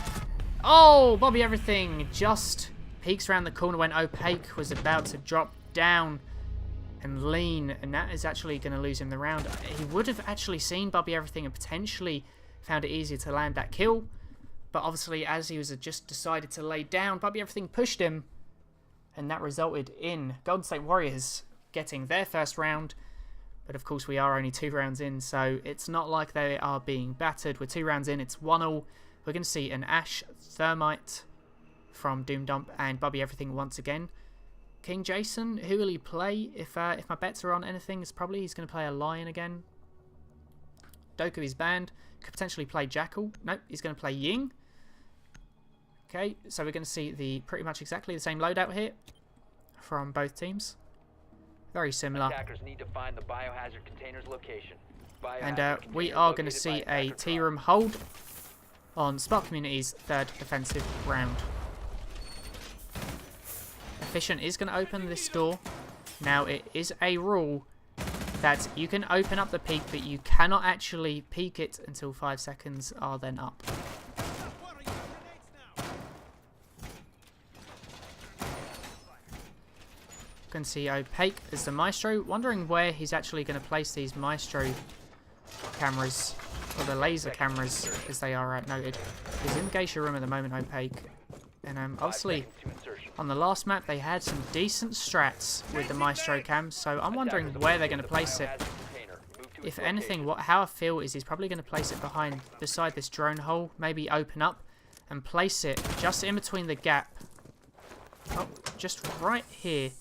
Oh, Bobby Everything just peeks around the corner when Opaque was about to drop down and lean, and that is actually going to lose him the round. He would have actually seen Bobby Everything and potentially found it easier to land that kill, but obviously as he was just decided to lay down, Bobby Everything pushed him, and that resulted in Golden State Warriors getting their first round. But of course we are only 2 rounds in, so it's not like they are being battered. We're 2 rounds in, it's 1-1. We're going to see an Ash Thermite from Doom Dump and Bobby Everything once again. KingJason, who will he play? If my bets are on anything, it's probably he's going to play a Lion again. Dokkaebi's banned. Could potentially play Jackal. Nope, he's going to play Ying. Okay, so we're going to see pretty much exactly the same loadout here from both teams. Very similar. Attackers need to find the biohazard container's location. And we are going to see a T-room hold on Spark Community's 3rd defensive round. Efficient is going to open this door. Now, it is a rule that you can open up the peak, but you cannot actually peak it until 5 seconds are then up. You can see Opaque as the Maestro, wondering where he's actually going to place these Maestro cameras, or the laser cameras as they are noted. He's in the Geisha room at the moment, Opaque. And obviously, on the last map, they had some decent strats with the Maestro cam, so I'm wondering where they're going to place it. If anything, how I feel is he's probably going to place it beside this drone hole, maybe open up and place it just in between the gap. Oh, just right here,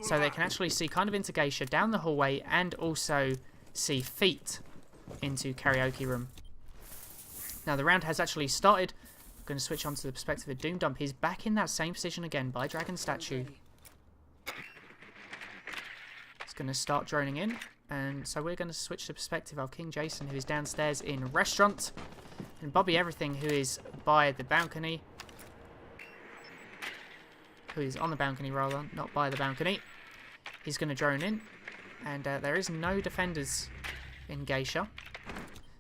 so they can actually see kind of into Geisha down the hallway and also see feet into Karaoke room. Now the round has actually started. I'm going to switch on to the perspective of Doom Dump. He's back in that same position again by Dragon Statue. He's going to start droning in, and so we're going to switch to the perspective of KingJason, who is downstairs in restaurant, and Bobby Everything, who is by the balcony. Who is on the balcony rather, not by the balcony. He's going to drone in, and there is no defenders in Geisha.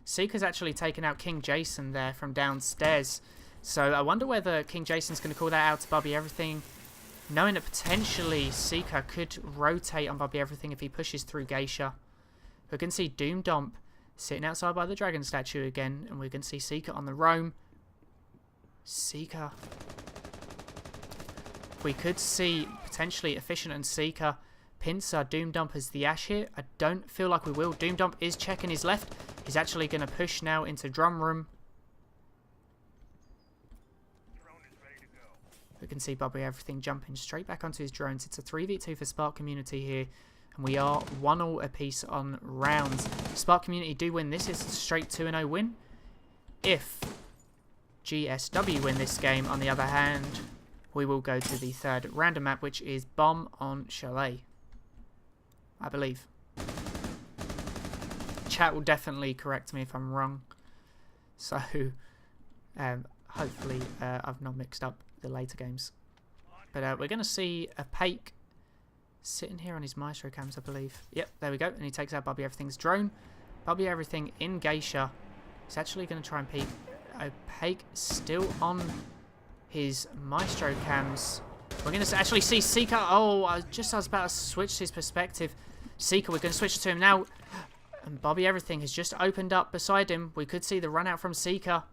Seeker's actually taken out KingJason there from downstairs, so I wonder whether KingJason's going to call that out to Bobby Everything, knowing that potentially Seeker could rotate on Bobby Everything if he pushes through Geisha. We can see Doom Dump sitting outside by the Dragon Statue again, and we can see Seeker on the roam. Seeker. We could see potentially Efficient and Seeker pincer Doom Dump as the Ash here. I don't feel like we will. Doom Dump is checking his left. He's actually going to push now into drum room. We can see Bobby Everything jumping straight back onto his drones. It's a 3v2 for Spark Community here. And we are 1-1 apiece on rounds. Spark Community do win this. It's a straight 2-0 win. If GSW win this game, on the other hand, we will go to the third random map, which is Bomb on Chalet, I believe. Chat will definitely correct me if I'm wrong. So, hopefully I've not mixed up the later games. But we're going to see Opaque sitting here on his Maestro cams, I believe. Yep, there we go. And he takes out Bobby Everything's drone. Bobby Everything in Geisha. He's actually going to try and peek. Opaque still on his Maestro cams. We're going to actually see Seeker. Oh, I was about to switch his perspective. Seeker, we're going to switch to him now. And Bobby Everything has just opened up beside him. We could see the run out from Seeker.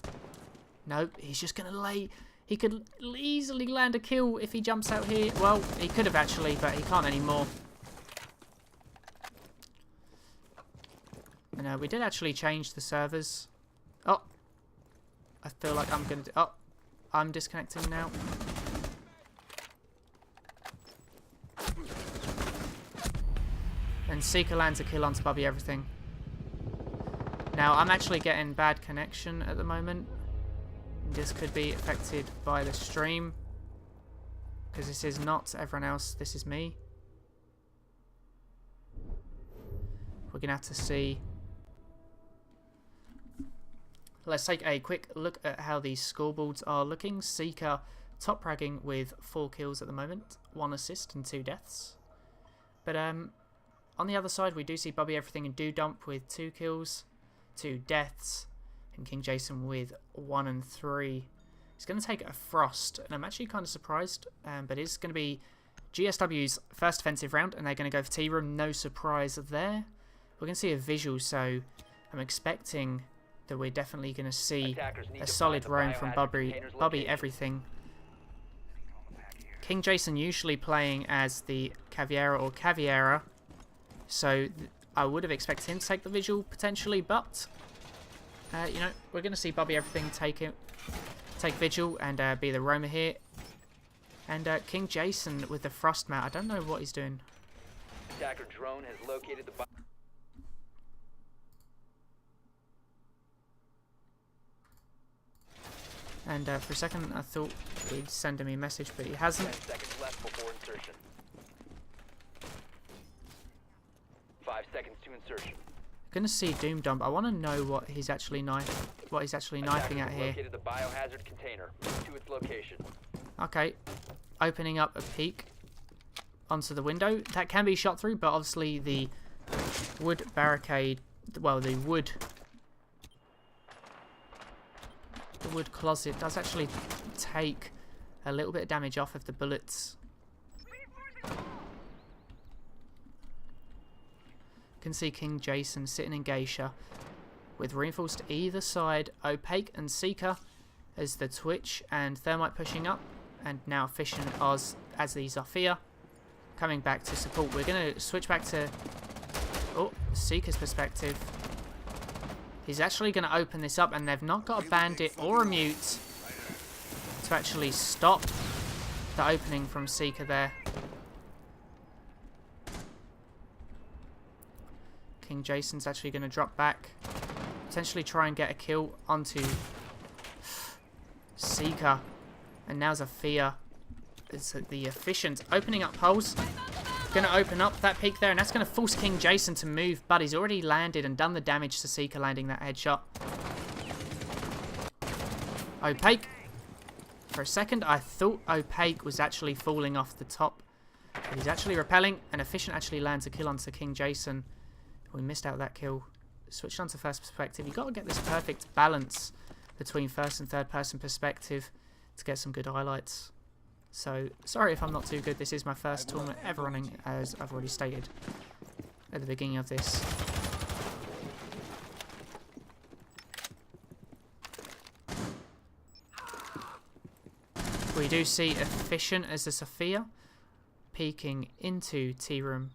Nope, he's just going to lay. He could easily land a kill if he jumps out here. Well, he could have actually, but he can't anymore. And we did actually change the servers. Oh, I feel like I'm going to... Oh, I'm disconnecting now. And Seeker lands a kill onto Bobby Everything. Now, I'm actually getting bad connection at the moment. This could be affected by the stream, because this is not everyone else, this is me. We're going to have to see. Let's take a quick look at how these scoreboards are looking. Seeker top ragging with 4 kills at the moment, 1 assist and 2 deaths. But on the other side, we do see Bobby Everything and Doom Dump with 2 kills, 2 deaths, and KingJason with 1 and 3. He's going to take a Frost, and I'm actually kind of surprised, but it's going to be GSW's first offensive round, and they're going to go for T-Room. No surprise there. We're going to see a visual, so I'm expecting that we're definitely going to see a solid roam from Bobby Everything. KingJason usually playing as the Caviera or Caviera, so I would have expected him to take the visual potentially, but you know, we're going to see Bobby Everything take vigil and be the roamer here. And KingJason with the Frost mat. I don't know what he's doing. Attacker drone has located the And for a second I thought he'd send me a message, but he hasn't. 10 seconds left before insertion. 5 seconds to insertion. Gonna see Doom Dump. I want to know what he's actually knifing at here. Located the biohazard container. Move to its location. Okay, opening up a peak. onto the window. That can be shot through, but obviously the wood barricade, well, the wood closet does actually take a little bit of damage off of the bullets. You can see KingJason sitting in Geisha with reinforced either side, Opaque and Seeker as the Twitch and Thermite pushing up, and now Efficient Oz as the Zafia coming back to support. We're going to switch back to Seeker's perspective. He's actually going to open this up, and they've not got a bandit or a mute to actually stop the opening from Seeker there. KingJason's actually going to drop back, potentially try and get a kill onto Seeker, and now Zafia. It's the Efficient opening up holes. Going to open up that peak there, and that's going to force KingJason to move, but he's already landed and done the damage to Seeker landing that headshot. Opaque. For a second, I thought Opaque was actually falling off the top, but he's actually repelling, and Efficient actually lands a kill onto KingJason. We missed out that kill. Switched on to first perspective. You've got to get this perfect balance between first and third person perspective to get some good highlights. So, sorry if I'm not too good. This is my first tournament ever running, as I've already stated at the beginning of this. We do see Efficient as the Sophia peeking into T-Room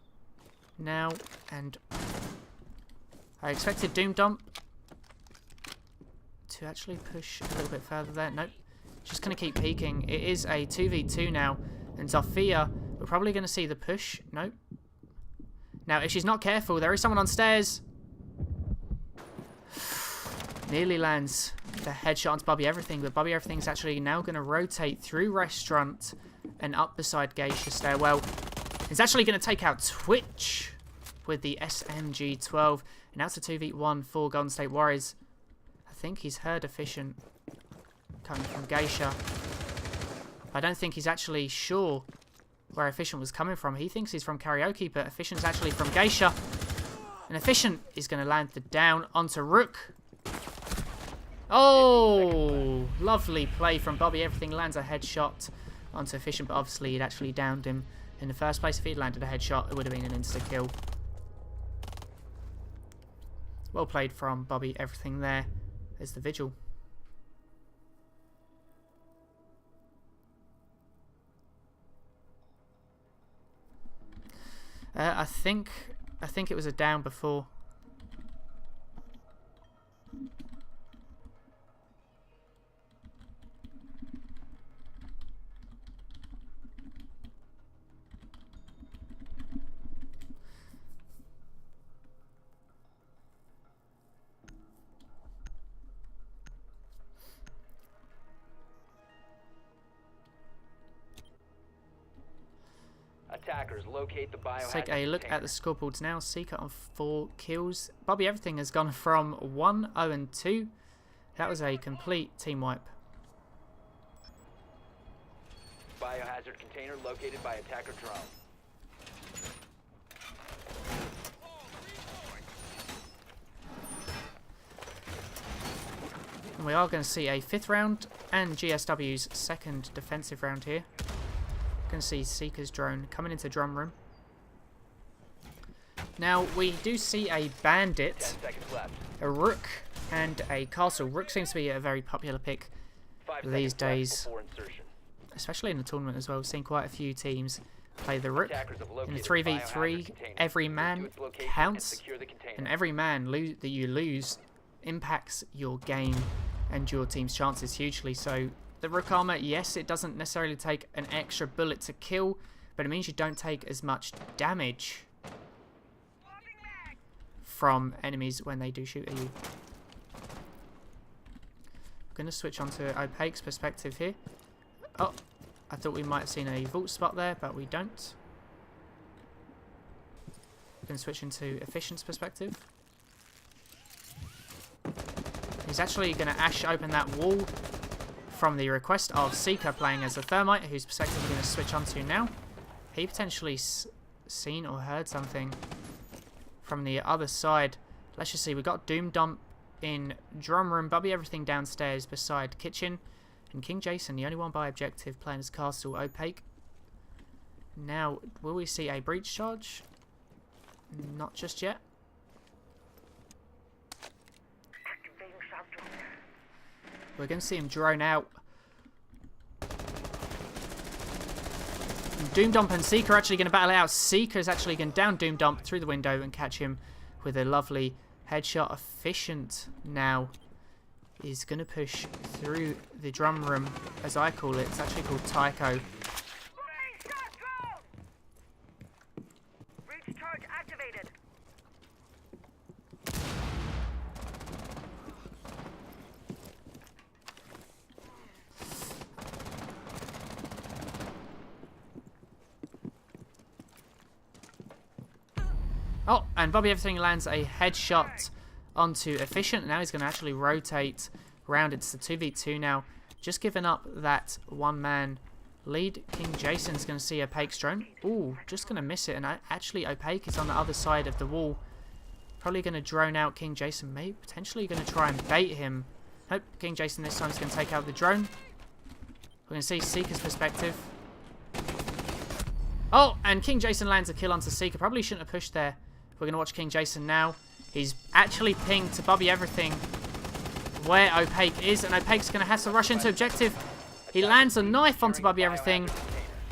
now, and I expected Doom Dump to actually push a little bit further there. Nope. Just going to keep peeking. It is a 2v2 now, and Zafia, we're probably going to see the push. Nope. Now, if she's not careful, there is someone on stairs. Nearly lands the headshot onto Bobby Everything, but Bobby Everything's actually now going to rotate through Restaurant and up beside Geisha stairwell. He's actually going to take out Twitch with the SMG-12, and now it's a 2v1 for Golden State Warriors. I think he's heard Efficient coming from Geisha. I don't think he's actually sure where Efficient was coming from. He thinks he's from Karaoke, but Efficient's actually from Geisha. And Efficient is going to land the down onto Rook. Oh, lovely play from Bobby. Everything lands a headshot onto Efficient, but obviously he'd actually downed him in the first place. If he'd landed a headshot, it would have been an insta-kill. Well played from Bobby Everything there as the Vigil. I think it was a down before. Attackers locate the biohazard Let's take a look container. at the scoreboards now. Seeker on 4 kills. Bobby Everything has gone from 1, 0 and 2. That was a complete team wipe. Biohazard container located by attacker drone. And we are going to see a 5th round and GSW's 2nd defensive round here. Going to see Seeker's drone coming into drum room. Now we do see a bandit, 10 seconds left. a rook, and a castle. Rook seems to be a very popular pick 5 these seconds left days, before insertion. especially in the tournament as well. We've seen quite a few teams play the rook. Attackers have In located the the 3v3, biohazard container. every Move man to its location and counts, secure the container. and every man that you lose impacts your game and your team's chances hugely. So the rook armor, yes, it doesn't necessarily take an extra bullet to kill, but it means you don't take as much damage from enemies when they do shoot at you. I'm going to switch on to Opaque's perspective here. Oh, I thought we might have seen a vault spot there, but we don't. I'm going to switch into Efficient's perspective. He's actually going to Ash open that wall from the request of Seeker playing as a Thermite, whose perspective we're going to switch onto now. he potentially seen or heard something from the other side. Let's just see. We got Doom Dump in drum room, Bobby Everything downstairs beside kitchen, and KingJason, the only one by objective, playing as castle. Opaque. Now, will we see a breach charge? Not just yet. We're going to see him drone out. Doom Dump and Seeker are actually going to battle it out. Seeker is actually going to down Doom Dump through the window and catch him with a lovely headshot. Efficient now is going to push through the drum room, as I call it. It's actually called Tycho. Oh, and Bobby Everything lands a headshot onto Efficient. Now he's going to actually rotate round. It's the 2v2 now. Just giving up that one-man lead. KingJason's going to see Opaque's drone. Ooh, just going to miss it. And actually, Opaque is on the other side of the wall. Probably going to drone out KingJason. Maybe potentially going to try and bait him. Nope, KingJason this time is going to take out the drone. We're going to see Seeker's perspective. Oh, and KingJason lands a kill onto Seeker. Probably shouldn't have pushed there. We're going to watch KingJason now. He's actually pinged to Bobby Everything where Opaque is, and Opaque's going to have to rush into objective. He lands a knife onto Bobby Everything,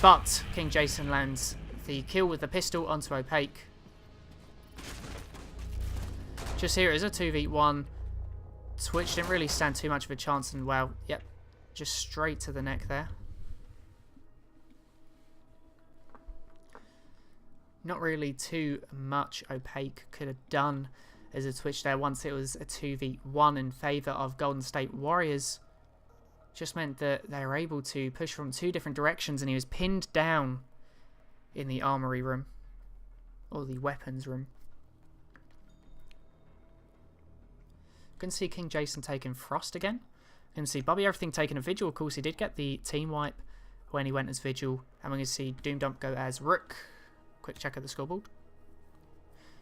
but KingJason lands the kill with the pistol onto Opaque. Just here it is a 2v1. Twitch didn't really stand too much of a chance, and well, yep, just straight to the neck there. Not really too much Opaque could have done as a Twitch there once it was a 2v1 in favour of Golden State Warriors. Just meant that they were able to push from two different directions, and he was pinned down in the armory room, or the weapons room. You can see KingJason taking Frost again. You can see Bobby Everything taking a Vigil. Of course, he did get the team wipe when he went as Vigil. And we're going to see Doom Dump go as Rook. Quick check of the scoreboard.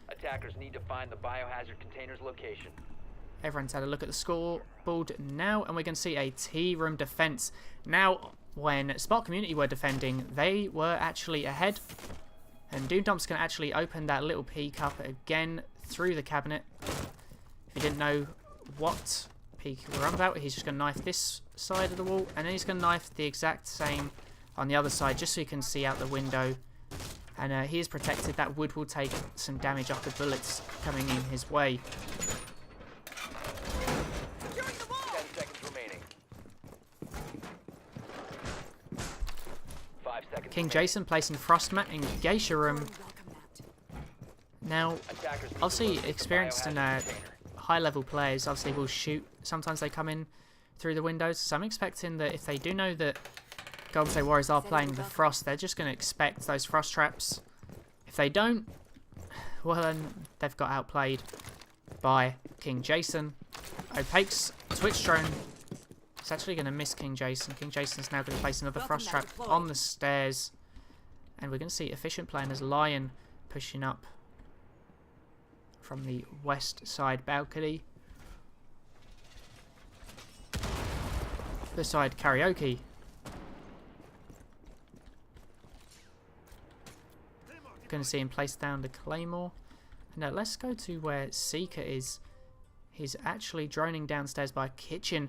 Attackers need to find the biohazard container's location. Everyone's had a look at the scoreboard now, and we're going to see a T-room defense. Now, when Spot Community were defending, they were actually ahead. And Doom Dump's going to actually open that little peek up again through the cabinet. If you didn't know what peek we're on about, he's just going to knife this side of the wall, and then he's going to knife the exact same on the other side, just so you can see out the window. And he is protected. That wood will take some damage off the bullets coming in his way. 10 seconds remaining. 5 seconds. KingJason placing Frostmat in Geisha room. Now, obviously experienced and high-level players obviously will shoot. Sometimes they come in through the windows. So I'm expecting that if they do know that Golden State Warriors are playing the Frost, they're just going to expect those Frost traps. If they don't, well then they've got outplayed by KingJason. Opaque's Twitch drone is actually going to miss KingJason. KingJason's now going to place another Frost trap on the stairs. And we're going to see Efficient playing as Lion pushing up from the west side balcony. Beside Karaoke. Going to see him place down the Claymore. Now let's go to where Seeker is. He's actually droning downstairs by kitchen,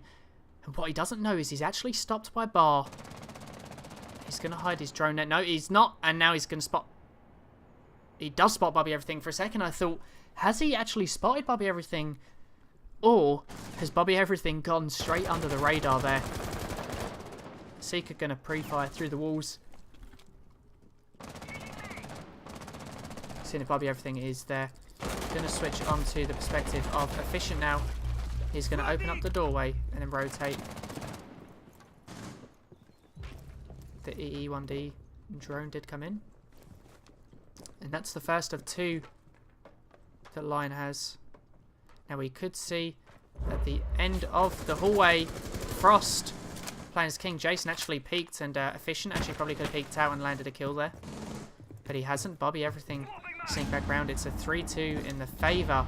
and what he doesn't know is he's actually stopped by bar. He's going to hide his drone net. No, he's not, and now he's going to spot. He does spot Bobby Everything. For a second I thought, has he actually spotted Bobby Everything, or has Bobby Everything gone straight under the radar there? Seeker going to pre-fire through the walls. Seeing if Bobby Everything is there. Going to switch onto the perspective of Efficient now. He's going to open up the doorway and then rotate. The EE1D drone did come in. And that's the first of two that Lion has. Now we could see at the end of the hallway, Frost playing as KingJason actually peeked, and Efficient actually probably could have peeked out and landed a kill there. but he hasn't. Bobby Everything sneak back round. It's a 3-2 in the favour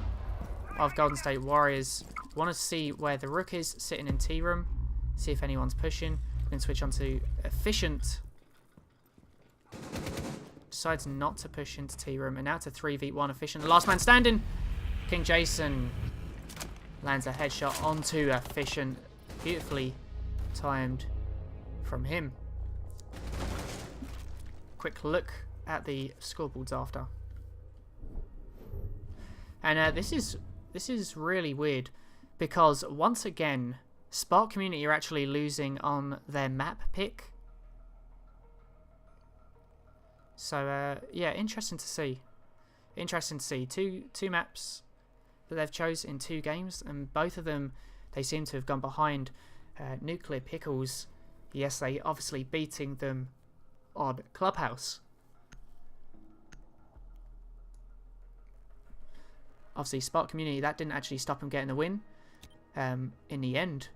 of Golden State Warriors. Want to see where the Rook is sitting in T room. See if anyone's pushing. Then switch on to Efficient. Decides not to push into T room. And now to 3v1 Efficient. The last man standing. KingJason lands a headshot onto Efficient. Beautifully timed from him. Quick look at the scoreboards after. And this is really weird because once again Spark Community are actually losing on their map pick. So yeah, interesting to see. Interesting to see two maps that they've chosen in 2 games, and both of them they seem to have gone behind Nuclear Pickles. Yes, they obviously beating them on Clubhouse. Obviously, Spark Community, that didn't actually stop them getting the win in the end.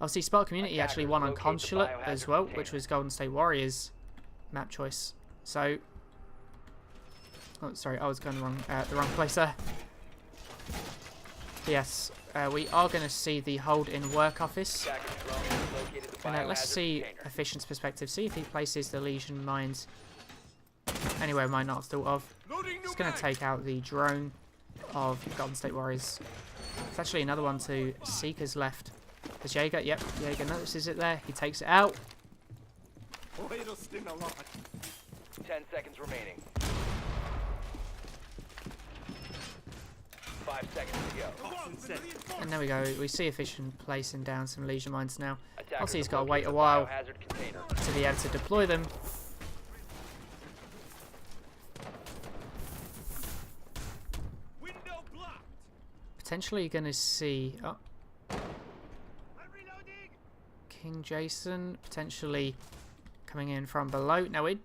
Obviously, Spark Community actually won on Consulate as well, which was Golden State Warriors map choice. So, oh, sorry, I was going the wrong place there. Yes, we are going to see the hold in work office. And let's see Efficient's perspective. See if he places the Legion mines anywhere we might not have thought of. It's going to take out the drone of Golden State Warriors. It's actually another one to Seeker's left. There's Jaeger. Yep, Jaeger notices it there. He takes it out. 10 seconds remaining. 5 seconds to go. And there we go. We see Efficient placing down some Legion mines now. Attackers Obviously, he's have got to wait a located the while biohazard container. to be able to deploy them. Potentially going to see KingJason potentially coming in from below. Now we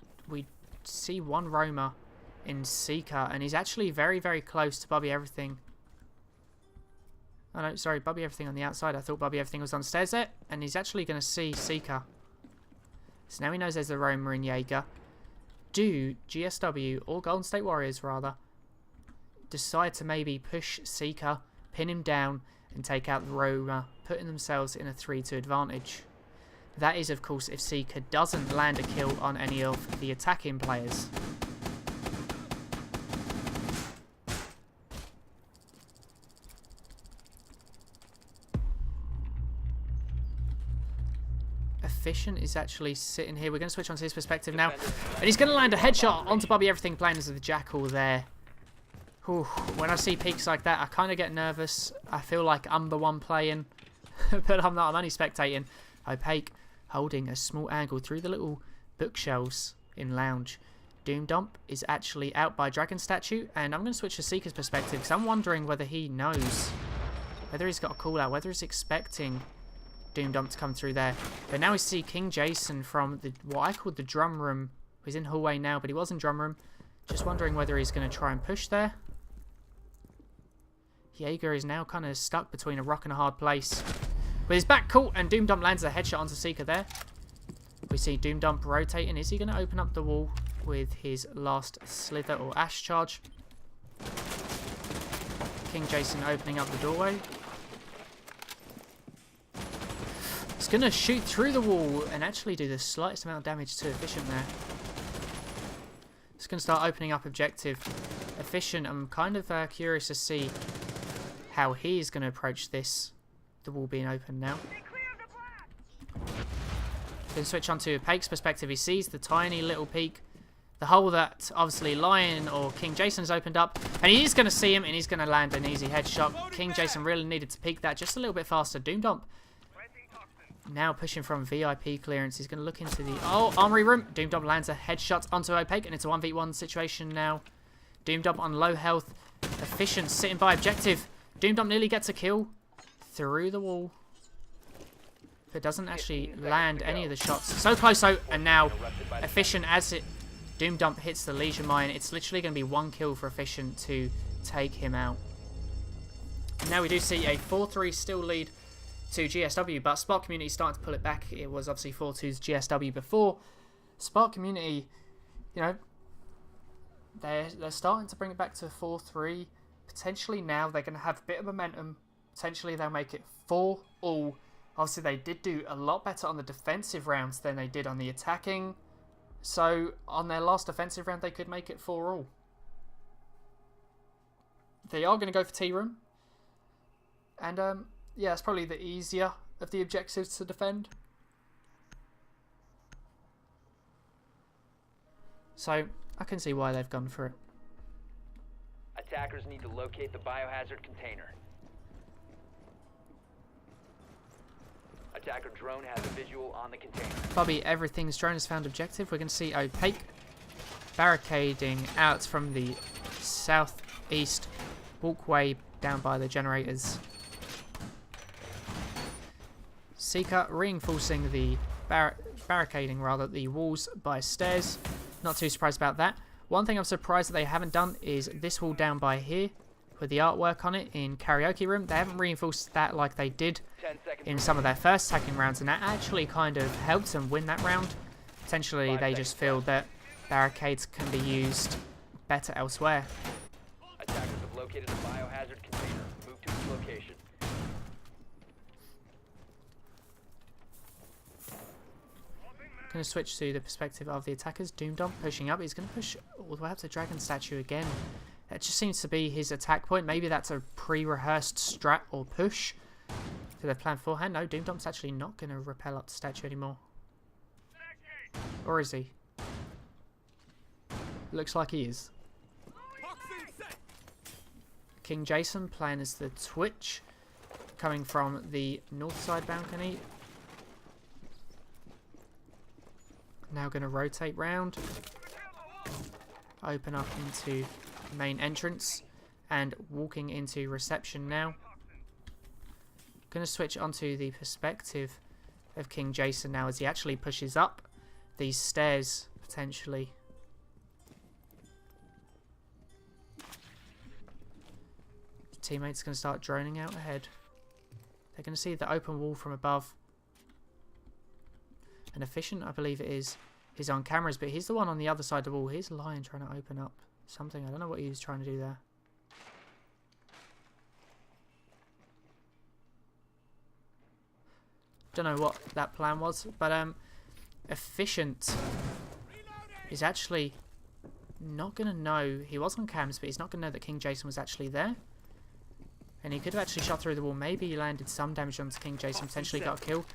see one roamer in Seeker, and he's actually very, very close to Bobby Everything. Oh no, sorry, Bobby Everything on the outside. I thought Bobby Everything was on stairs there, and he's actually going to see Seeker. So now he knows there's a roamer in Jaeger. Do GSW, or Golden State Warriors rather, decide to maybe push Seeker, pin him down, and take out the roamer, putting themselves in a 3-2 advantage? That is, of course, if Seeker doesn't land a kill on any of the attacking players. Efficient is actually sitting here. We're going to switch on to his perspective now. And he's going to land a headshot onto Bobby Everything, playing as the Jackal there. Whew. When I see peaks like that, I kind of get nervous. I feel like I'm the one playing. But I'm not. I'm only spectating. Opaque holding a small angle through the little bookshelves in Lounge. Doom Dump is actually out by Dragon Statue. And I'm going to switch to Seeker's perspective because I'm wondering whether he knows. Whether he's got a call out. Whether he's expecting Doom Dump to come through there. But now we see KingJason from what I called the drum room. He's in hallway now, but he was in drum room. Just wondering whether he's going to try and push there. Jaeger is now kind of stuck between a rock and a hard place. With his back caught, and Doom Dump lands a headshot onto Seeker there. We see Doom Dump rotating. Is he going to open up the wall with his last slither or ash charge? KingJason opening up the doorway. He's going to shoot through the wall and actually do the slightest amount of damage to Efficient there. It's going to start opening up objective. Efficient, I'm kind of curious to see how he's going to approach this. The wall being open now. Then switch on to Opaque's perspective. He sees the tiny little peak. The hole that obviously Lion or KingJason's opened up. And he's going to see him and he's going to land an easy headshot. KingJason really needed to peek that just a little bit faster. Doom Dump now pushing from VIP clearance. He's going to look into the armory room. Doom Dump lands a headshot onto Opaque and it's a 1v1 situation now. Doom Dump on low health. Efficient sitting by objective. Doom Dump nearly gets a kill through the wall, but doesn't actually land any of the shots. So close though, and now Efficient, as Doom Dump hits the Legion Mine, it's literally going to be one kill for Efficient to take him out. And now we do see a 4-3 still lead to GSW, but Spark Community starting to pull it back. It was obviously 4-2's GSW before. Spark Community, you know, they're starting to bring it back to 4-3. Potentially now they're going to have a bit of momentum. Potentially they'll make it 4-all. Obviously they did do a lot better on the defensive rounds than they did on the attacking. So on their last defensive round they could make it 4-all. They are going to go for T-room. And yeah, it's probably the easier of the objectives to defend. So I can see why they've gone for it. Attackers need to locate the biohazard container. Attacker drone has a visual on the container. Bobby, everything's drone has found objective. We're going to see Opaque barricading out from the southeast walkway down by the generators. Seeker reinforcing the barricading the walls by stairs. Not too surprised about that. One thing I'm surprised that they haven't done is this wall down by here with the artwork on it in karaoke room. They haven't reinforced that like they did in some of their first attacking rounds, and that actually kind of helped them win that round. Potentially they just feel that barricades can be used better elsewhere. Attackers have located a biohazard container. Move to its location. Going to switch to the perspective of the attackers. Doomdom pushing up. He's going to push all the way up to Dragon Statue again. That just seems to be his attack point. Maybe that's a pre-rehearsed strat or push to their plan beforehand. No, Doomdom's actually not going to rappel up the statue anymore. Or is he? Looks like he is. KingJason playing as the Twitch, coming from the north side balcony. Now going to rotate round, open up into main entrance, and walking into reception now. Going to switch onto the perspective of KingJason now as he actually pushes up these stairs potentially. Teammates going to start droning out ahead. They're going to see the open wall from above. And Efficient, I believe it is on cameras, but he's the one on the other side of the wall. Here's Lion trying to open up something. I don't know what he was trying to do there. Don't know what that plan was, but Efficient is actually not going to know. He was on cams, but he's not going to know that KingJason was actually there. And he could have actually shot through the wall. Maybe he landed some damage onto KingJason, potentially got a kill.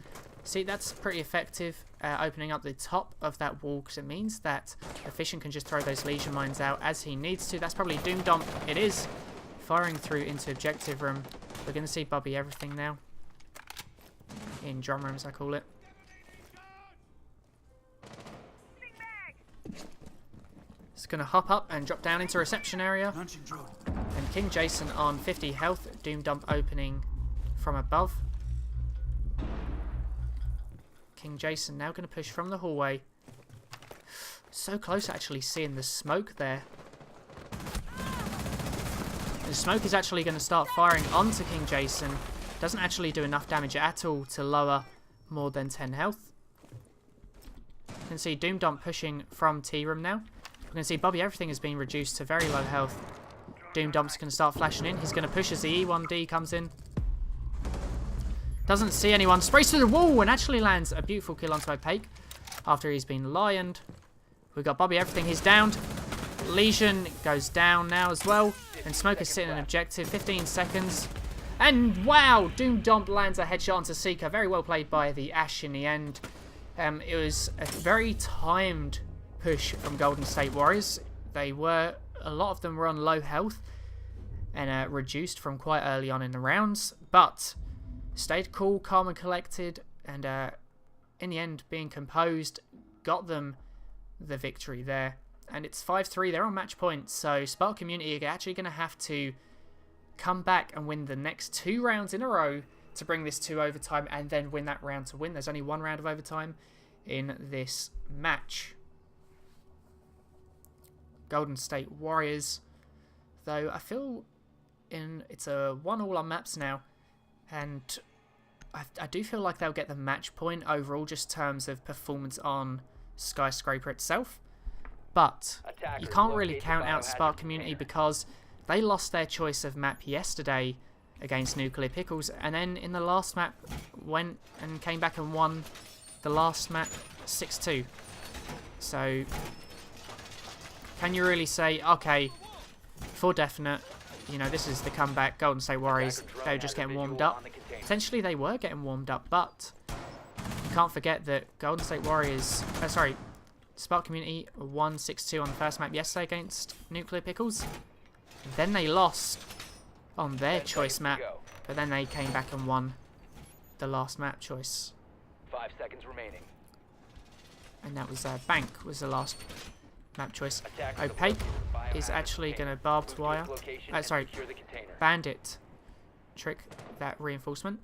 See, that's pretty effective, opening up the top of that wall, because it means that Efficient can just throw those Legion mines out as he needs to. That's probably Doomdom. It is firing through into objective room. We're going to see Bobby everything now. In drum rooms, I call it. It's going to hop up and drop down into reception area. And KingJason on 50 health. Doomdom opening from above. KingJason now going to push from the hallway. So close actually seeing the smoke there. The smoke is actually going to start firing onto KingJason. Doesn't actually do enough damage at all to lower more than 10 health. You can see Doomdom pushing from T-room now. We can see Bobby everything has been reduced to very low health. Doomdom's going to start flashing in. He's going to push as the E1D comes in. Doesn't see anyone. Sprays through the wall and actually lands a beautiful kill onto Opaque after he's been lioned. We've got Bobby everything. He's downed. Legion goes down now as well. And Smoke is sitting in objective. 15 seconds. And wow! Doomdom lands a headshot onto Seeker. Very well played by the Ash in the end. It was a very timed push from Golden State Warriors. A lot of them were on low health and reduced from quite early on in the rounds, but stayed cool, calm and collected, and in the end being composed got them the victory there. And it's 5-3, they're on match point, so Spark Community are actually going to have to come back and win the next 2 rounds in a row to bring this to overtime and then win that round to win. There's only 1 round of overtime in this match. Golden State Warriors, though, I feel it's a 1-1 on maps now, and I do feel like they'll get the match point overall, just in terms of performance on Skyscraper itself. But you Attackers, can't really locate the count out biohazard Spark Community container. because they lost their choice of map yesterday against Nuclear Pickles, and then in the last map went and came back and won the last map 6-2. So can you really say, okay, for definite, you know, this is the comeback, Golden State Warriors, Attacker drone they were just has a getting warmed visual up. on the container. Potentially they were getting warmed up, but you can't forget that Golden State Warriors, Spark Community won 6-2 on the first map yesterday against Nuclear Pickles. Then they lost on their 10 choice seconds map, to go. but then they came back and won the last map choice. 5 seconds remaining. And that was Bank was the last map choice. Attackers have Opaque located the biohazard is actually container. going to barbed Move to wire. its location and Sorry, secure the container. Bandit trick that reinforcement.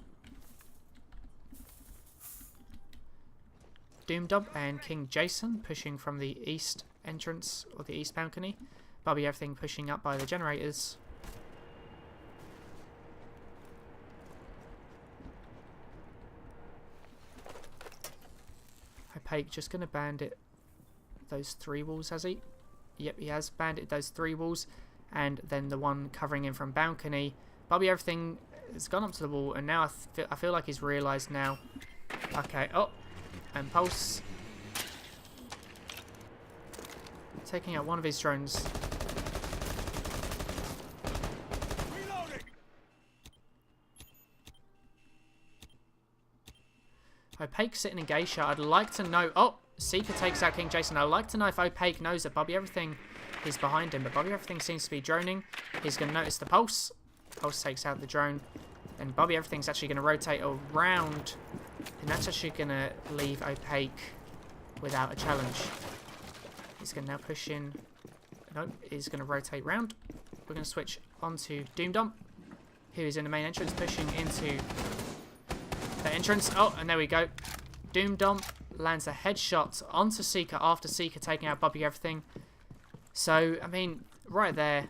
Doomdub and KingJason pushing from the east entrance or the east balcony. Bobby everything pushing up by the generators. Opaque just going to bandit those 3 walls, has he? Yep, he has bandit those 3 walls, and then the one covering him from balcony. Bobby everything has gone up to the wall, and now I feel like he's realised now. Okay, oh, and Pulse taking out one of his drones. Opaque sitting in Geisha. I'd like to know. Oh, Seeker takes out KingJason. I'd like to know if Opaque knows that Bobby Everything is behind him, but Bobby Everything seems to be droning. He's going to notice the Pulse. Pulse takes out the drone. And Bobby Everything's actually going to rotate around. And that's actually going to leave Opaque without a challenge. He's going to now push in. Nope, he's going to rotate round. We're going to switch onto Doomdump, who is in the main entrance, pushing into the entrance. Oh, and there we go. Doomdump lands a headshot onto Seeker after Seeker taking out Bobby Everything. So, I mean, right there,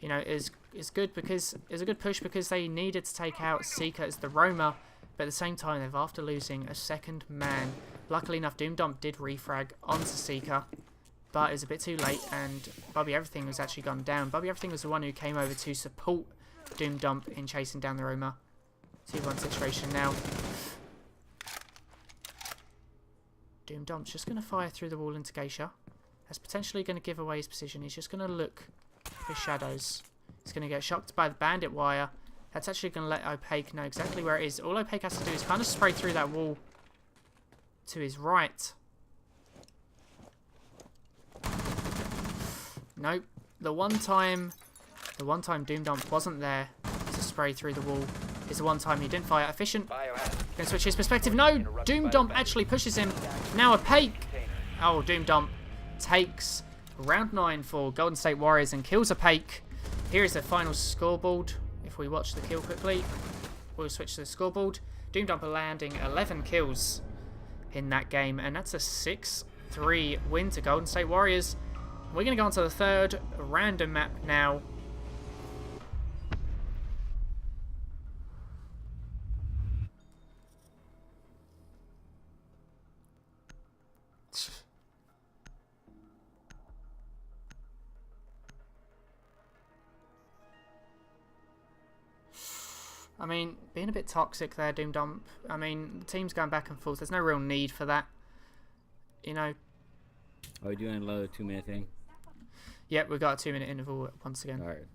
you know, is good because is a good push because they needed to take out Seeker as the roamer, but at the same time they've after losing a second man. Luckily enough, Doomdump did refrag onto Seeker, but it was a bit too late, and Bobby Everything was actually gone down. Bobby Everything was the one who came over to support Doomdump in chasing down the roamer. 2-1 situation now. Doomdump's just going to fire through the wall into Geisha. That's potentially going to give away his position. He's just going to look for shadows. He's going to get shocked by the bandit wire. That's actually going to let Opaque know exactly where it is. All Opaque has to do is kind of spray through that wall to his right. Nope. The one time Doomdump wasn't there to spray through the wall is the one time he didn't fire. Efficient. Gonna switch his perspective. No! Doomdump actually pushes him. Now Opaque. Oh, Doomdump takes round 9 for Golden State Warriors and kills Opaque. Here is the final scoreboard. If we watch the kill quickly, we'll switch to the scoreboard. Doomdump landing 11 kills in that game, and that's a 6-3 win to Golden State Warriors. We're going to go on to the 3rd random map now. I mean, being a bit toxic there, Doomdump. I mean, the team's going back and forth. There's no real need for that. You know. Are we doing another 2-minute thing? Yep, we've got a 2-minute interval once again. Alright.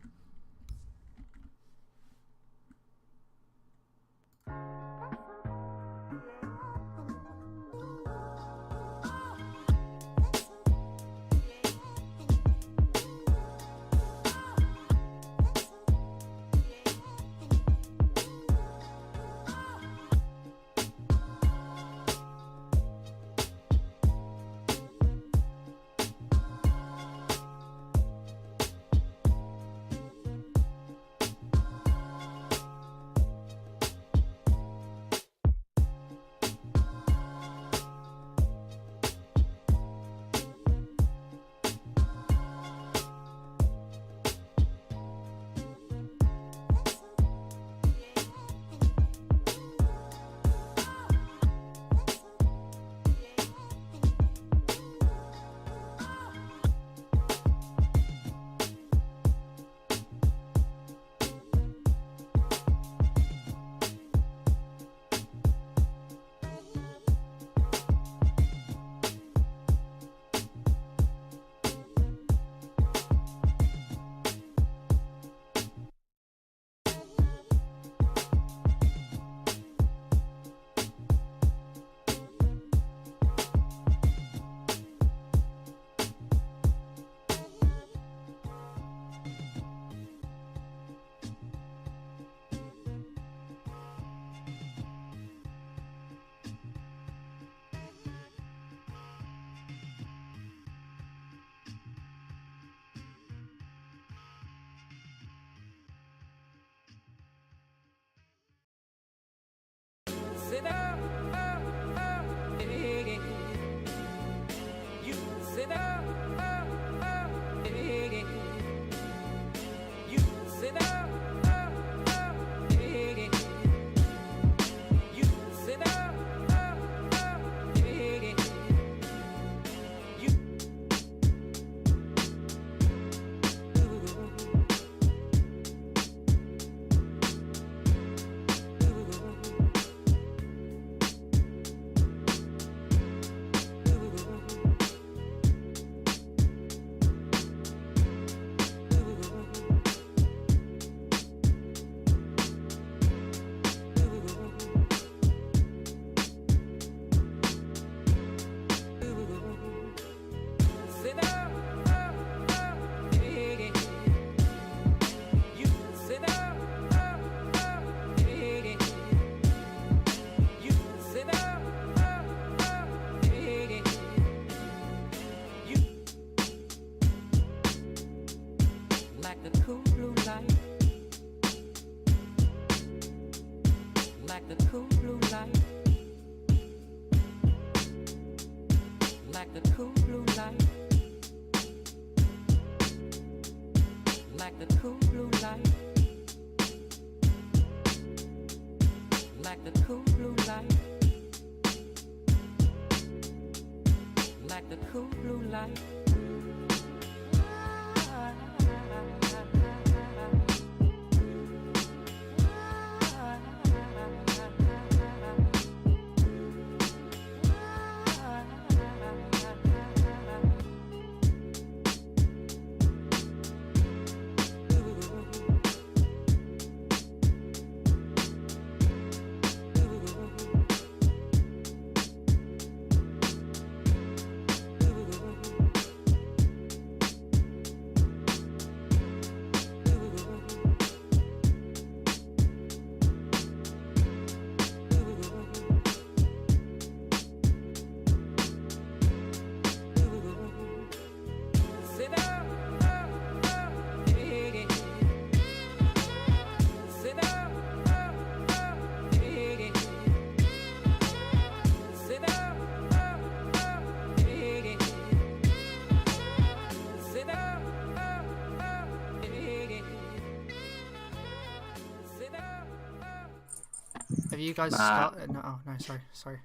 Have you guys Nah. started? No, oh, no, sorry.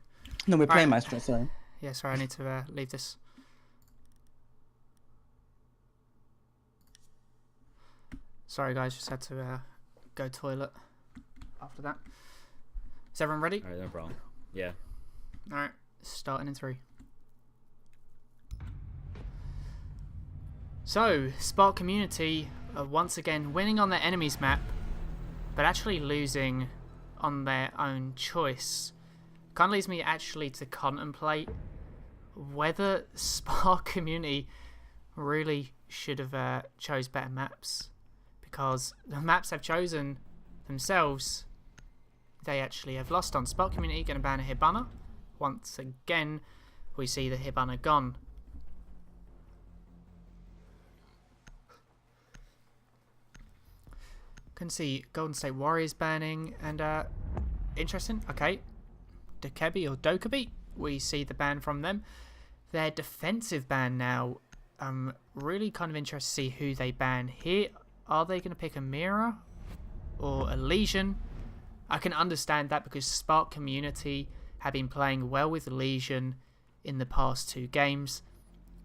No, we're playing Alright. Maestro, sorry. Yeah, sorry, I need to leave this. Sorry, guys, just had to go toilet after that. Is everyone ready? Alright, no problem. Yeah. Alright, starting in 3. So, Spark Community are once again winning on their enemy's map, but actually losing on their own choice. Kind of leads me actually to contemplate whether Spark Community really should have chose better maps, because the maps they've chosen themselves, they actually have lost on. Spark Community going to ban a Hibana. Once again, we see the Hibana gone. Can see Golden State Warriors banning, and interesting. Okay, Dokebi or Dokkaebi, we see the ban from them. Their defensive ban now. Really kind of interested to see who they ban here. Are they going to pick a Mira or a Legion? I can understand that because Spark Community have been playing well with Legion in the past 2 games.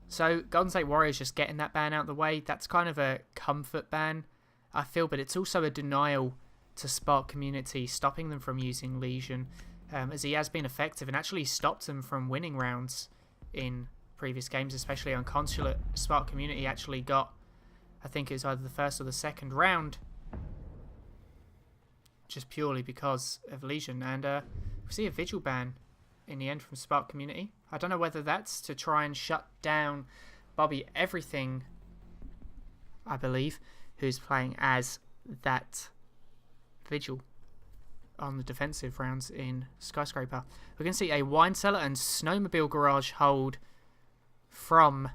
So Golden State Warriors just getting that ban out of the way. That's kind of a comfort ban, I feel, but it's also a denial to Spark Community, stopping them from using Legion, as he has been effective and actually stopped them from winning rounds in previous games, especially on Consulate. Spark Community actually got, I think it was either the first or the second round, just purely because of Legion. And we see a Vigil ban in the end from Spark Community. I don't know whether that's to try and shut down Bobby Everything, I believe, who's playing as that Vigil on the defensive rounds in Skyscraper. We can see a Wine Cellar and Snowmobile Garage hold from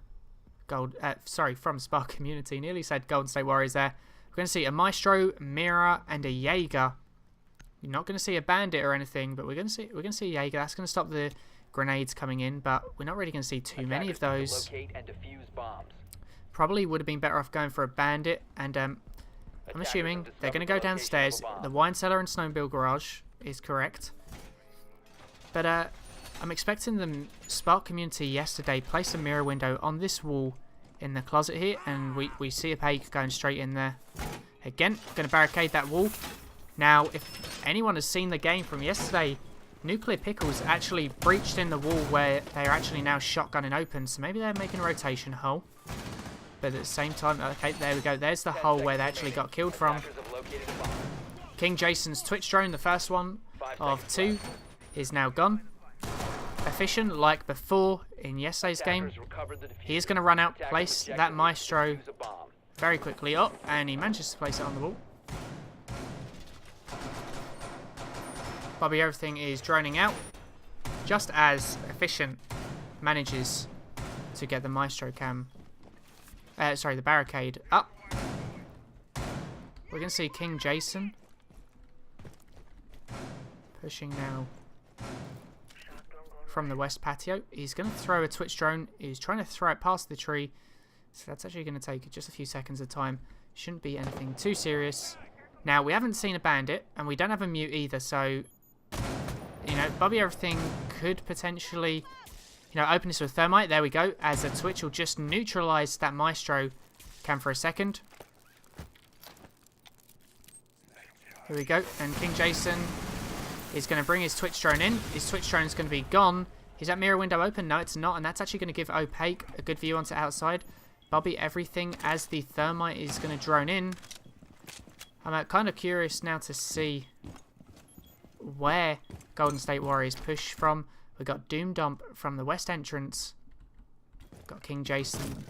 from Spark Community. Nearly said Golden State Warriors there. We're going to see a Maestro, Mira, and a Jaeger You're not going to see a bandit or anything, but we're going to see Jaeger. That's going to stop the grenades coming in, but we're not really going to see too many of those. Locate and defuse bombs. Probably would have been better off going for a bandit, and I'm assuming they're going to go downstairs. The wine cellar and snowmobile garage is correct. But I'm expecting the Spark community yesterday placed a mirror window on this wall in the closet here, and we see Opaque going straight in there. Again, going to barricade that wall. Now, if anyone has seen the game from yesterday, Nuclear Pickles actually breached in the wall where they're actually now shotgunning open, so maybe they're making a rotation hole. But at the same time, okay, there we go. There's the hole where they actually got killed from. Attackers have located a bomb. KingJason's Twitch drone, the first one of 2, is now gone. Efficient, like before in yesterday's game. Attackers recovered the diffuser. He is going to run out, Attackers place objective that is Maestro defuse a bomb. very quickly up, and he manages to place it on the wall. Bobby Everything is droning out, just as Efficient manages to get the Maestro cam. The barricade up. We're going to see KingJason pushing now from the west patio. He's going to throw a Twitch drone. He's trying to throw it past the tree. So that's actually going to take just a few seconds of time. Shouldn't be anything too serious. Now, we haven't seen a bandit, and we don't have a mute either, so, you know, Bobby Everything could potentially, you know, open this with thermite. There we go, as a Twitch will just neutralise that Maestro cam for a second. Here we go, and KingJason is going to bring his Twitch drone in. His Twitch drone is going to be gone. Is that mirror window open? No, it's not, and that's actually going to give Opaque a good view onto outside. Bobby Everything, as the thermite is going to drone in. I'm kind of curious now to see where Golden State Warriors push from. We've got Doom Dump from the west entrance. Got KingJason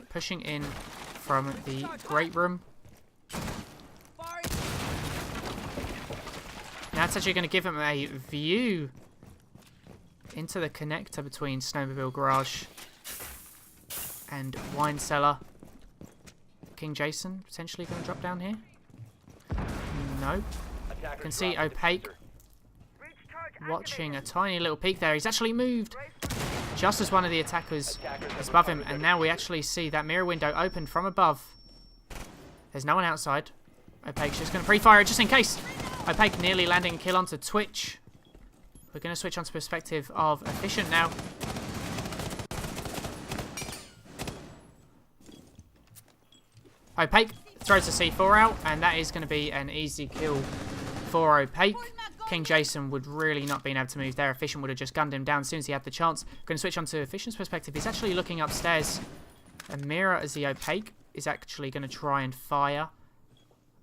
pushing in from the great room. Now it's actually going to give him a view into the connector between Snowmobile Garage and Wine Cellar. KingJason potentially going to drop down here. No. You can see Opaque watching a tiny little peek there. He's actually moved just as one of the attackers is above him, and now we actually see that mirror window open from above. There's no one outside. Opaque's just going to pre-fire it just in case. Opaque nearly landing a kill onto Twitch. We're going to switch onto perspective of Efficient now. Opaque throws the C4 out, and that is going to be an easy kill for Opaque. KingJason would really not been able to move there. Efficient would have just gunned him down as soon as he had the chance. Going to switch onto Efficient's perspective. He's actually looking upstairs. A mirror as the Opaque is actually going to try and fire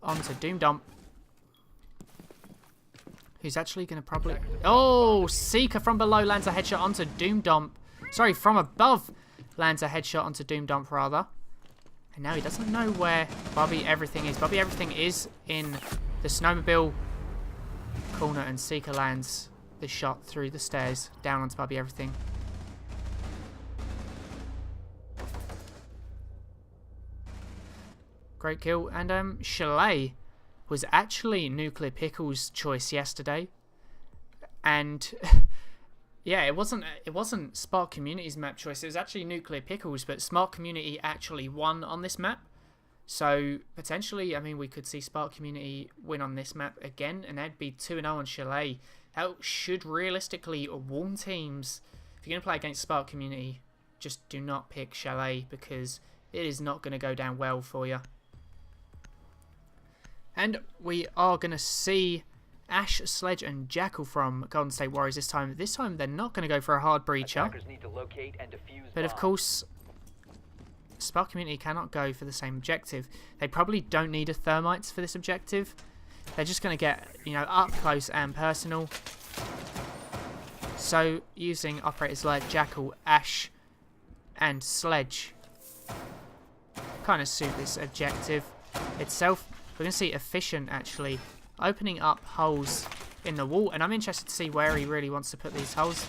onto Doom Dump, who's actually going to probably... Oh! Seeker from below lands a headshot onto Doom Dump. Sorry, from above lands a headshot onto Doom Dump, rather. And now he doesn't know where Bobby Everything is. Bobby Everything is in the snowmobile corner, and Seeker lands the shot through the stairs down onto Bobby Everything. Great kill. And Chalet was actually Nuclear Pickles' choice yesterday. And yeah, it wasn't Spark Community's map choice. It was actually Nuclear Pickles, but Spark Community actually won on this map. So potentially, I mean, we could see Spark Community win on this map again, and that'd be 2-0 on Chalet. That should realistically warn teams. If you're going to play against Spark Community, just do not pick Chalet, because it is not going to go down well for you. And we are going to see Ash, Sledge, and Jackal from Golden State Warriors this time. This time, they're not going to go for a hard breacher. Need to locate and defuse but of course, Spark Community cannot go for the same objective. They probably don't need a Thermites for this objective. They're just going to get, you know, up close and personal. So, using operators like Jackal, Ash, and Sledge kind of suit this objective itself. We're going to see Efficient actually opening up holes in the wall, and I'm interested to see where he really wants to put these holes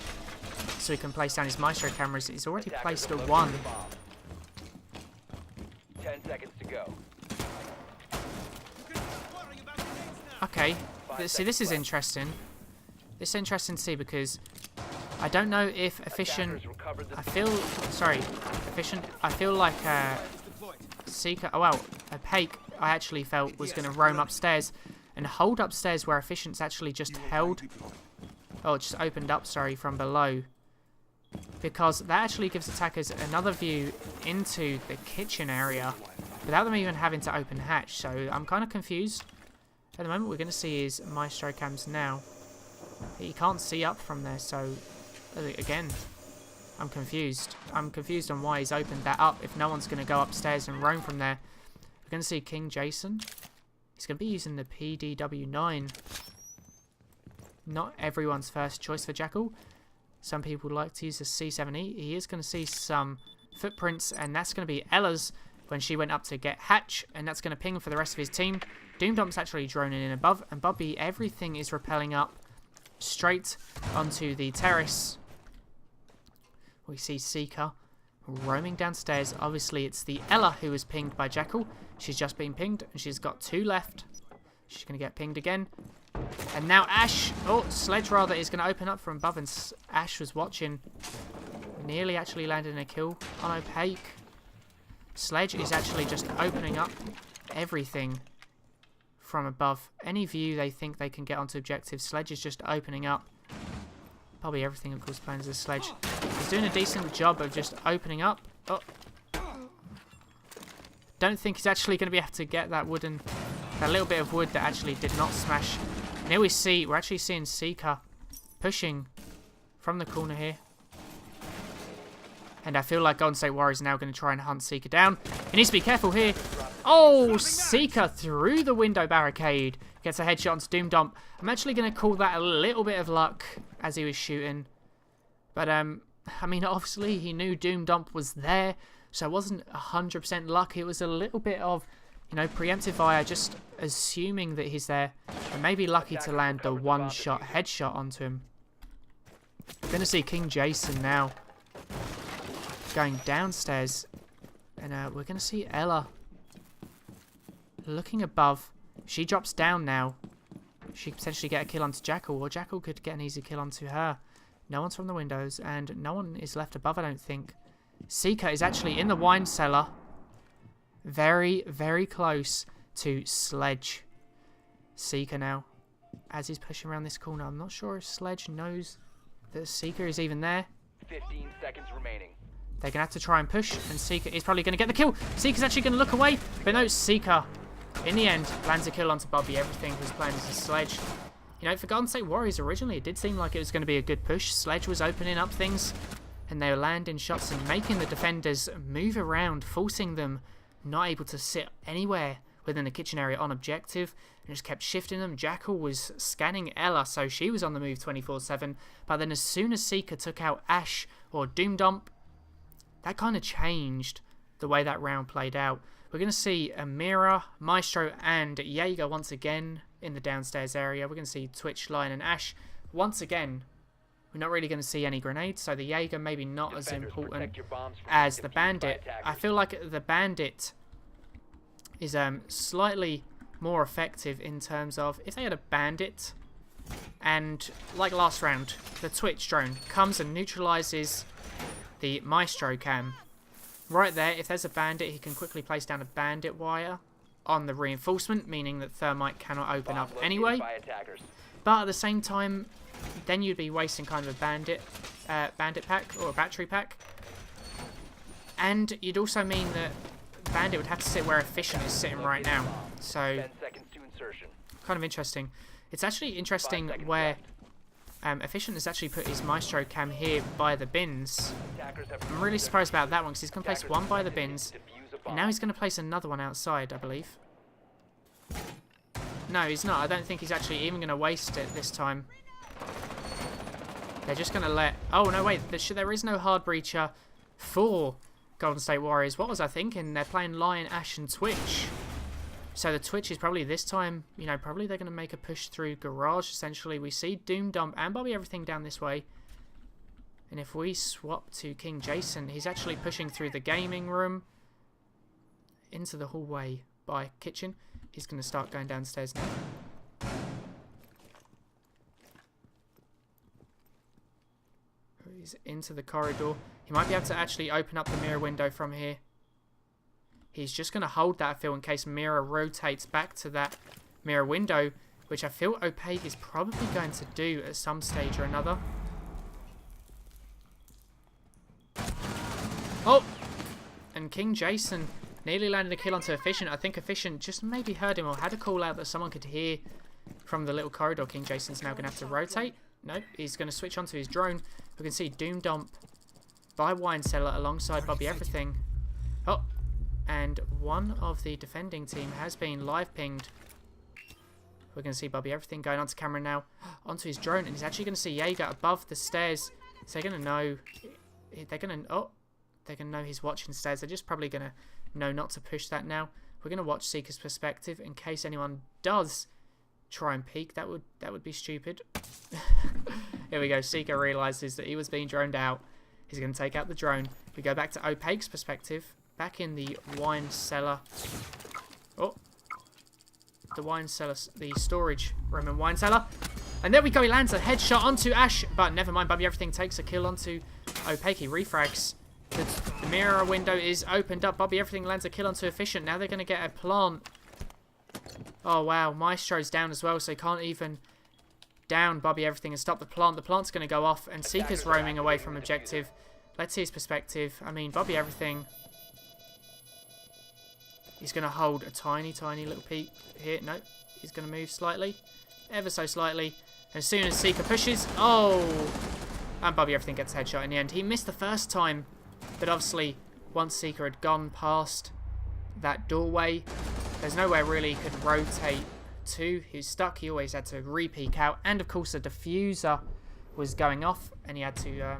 so he can place down his Maestro cameras. He's already placed a 1. 10 seconds to go. Okay, see, this is interesting. This is interesting to see because I don't know if Efficient. I feel like Seeker. Oh well, Opaque. I actually felt was going to roam upstairs and hold upstairs where Efficient's actually just held. Oh, it just opened up. Sorry, from below. Because that actually gives attackers another view into the kitchen area without them even having to open hatch. So I'm kind of confused. At the moment, we're going to see his Maestro cams now. He can't see up from there, so again, I'm confused. I'm confused on why he's opened that up if no one's going to go upstairs and roam from there. We're going to see KingJason. He's going to be using the PDW9. Not everyone's first choice for Jackal. Some people like to use the C7E. He is going to see some footprints, and that's going to be Ella's when she went up to get hatch, and that's going to ping for the rest of his team. Doomdump's actually droning in above, and Bobby, everything is rappelling up straight onto the terrace. We see Seeker roaming downstairs. Obviously, it's the Ella who was pinged by Jackal. She's just been pinged, and she's got 2 left. She's going to get pinged again. And now Ash, Sledge rather, is going to open up from above, and Ash was watching. Nearly actually landed a kill on Opaque. Sledge is actually just opening up everything from above. Any view they think they can get onto objectives, Sledge is just opening up. Probably everything, of course, playing as a Sledge. He's doing a decent job of just opening up. Oh. Don't think he's actually going to be able to get that little bit of wood that actually did not smash. And here we're actually seeing Seeker pushing from the corner here. And I feel like Golden State Warriors are now going to try and hunt Seeker down. He needs to be careful here. Oh, Seeker through the window barricade. Gets a headshot onto Doomdump. I'm actually going to call that a little bit of luck as he was shooting. But, I mean, obviously he knew Doomdump was there. So it wasn't 100% luck. It was a little bit of, you know, preemptive fire, just assuming that he's there. And maybe lucky to land the one-shot headshot onto him. We're going to see KingJason now going downstairs. And we're going to see Ella looking above. She drops down now. She could potentially get a kill onto Jackal, or Jackal could get an easy kill onto her. No one's from the windows, and no one is left above, I don't think. Seeker is actually in the wine cellar. Very, very close to Sledge. Seeker now, as he's pushing around this corner. I'm not sure if Sledge knows that Seeker is even there. 15 seconds remaining. They're going to have to try and push, and Seeker is probably going to get the kill. Seeker's actually going to look away, but no, Seeker, in the end, lands a kill onto Bobby. Everything was playing as a Sledge. You know, for Golden State Warriors, originally, it did seem like it was going to be a good push. Sledge was opening up things, and they were landing shots and making the defenders move around, forcing them not able to sit anywhere within the kitchen area on objective, and just kept shifting them. Jackal was scanning Ella, so she was on the move 24/7, but then as soon as Seeker took out Ash or Doomdump, that kind of changed the way that round played out. We're going to see Amira, Maestro, and Jaeger once again in the downstairs area. We're going to see Twitch, Lion, and Ash once again. We're not really going to see any grenades, so the Jaeger maybe not as important as the Bandit. I feel like the Bandit is slightly more effective in terms of if they had a Bandit and, like last round, the Twitch drone comes and neutralizes the Maestro cam. Right there, if there's a Bandit, he can quickly place down a Bandit wire on the reinforcement, meaning that Thermite cannot open up anyway. But at the same time, then you'd be wasting kind of a bandit pack or a battery pack, and you'd also mean that Bandit would have to sit where Efficient is sitting right now. So kind of interesting. It's actually interesting where Efficient has actually put his Maestro cam here by the bins. I'm really surprised about that one because he's going to place one by the bins, and now he's going to place another one outside, I believe. No, he's not. I don't think he's actually even going to waste it this time. They're just going to let... Oh, no, wait. There is no hard breacher for Golden State Warriors. What was I thinking? They're playing Lion, Ash, and Twitch. So the Twitch is probably this time, you know, probably they're going to make a push through Garage, essentially. We see Doomdump and Bobby Everything down this way. And if we swap to KingJason, he's actually pushing through the gaming room into the hallway by kitchen. He's going to start going downstairs now. He's into the corridor. He might be able to actually open up the mirror window from here. He's just going to hold that, I feel, in case Mirror rotates back to that mirror window, which I feel Opaque is probably going to do at some stage or another. Oh! And KingJason nearly landed a kill onto Efficient. I think Efficient just maybe heard him or had a call out that someone could hear from the little corridor. KingJason's now going to have to rotate. Nope, he's going to switch onto his drone. We can see Doom Dump by Wine Cellar alongside Bobby Everything. Oh! And one of the defending team has been live pinged. We're going to see Bobby Everything going onto camera now, onto his drone, and he's actually going to see Jaeger above the stairs. So they're going to know, they're going to know he's watching stairs. They're just probably going to know not to push that now. We're going to watch Seeker's perspective in case anyone does try and peek. That would be stupid. Here we go. Seeker realizes that he was being droned out. He's going to take out the drone. We go back to Opaque's perspective. Back in the wine cellar. Oh. The wine cellar. The storage room and wine cellar. And there we go. He lands a headshot onto Ash. But never mind. Bobby Everything takes a kill onto Opaque. He refrags. The mirror window is opened up. Bobby Everything lands a kill onto Efficient. Now they're going to get a plant. Oh, wow. Maestro's down as well. So he can't even down Bobby Everything and stop the plant. The plant's going to go off. And Seeker's roaming away from objective. Let's see his perspective. I mean, Bobby Everything... He's going to hold a tiny, tiny little peek here. Nope. He's going to move slightly. Ever so slightly. As soon as Seeker pushes... Oh! And Bobby Everything gets a headshot in the end. He missed the first time. But obviously, once Seeker had gone past that doorway, there's nowhere really he could rotate to. He was stuck. He always had to re-peek out. And, of course, the diffuser was going off. And he had to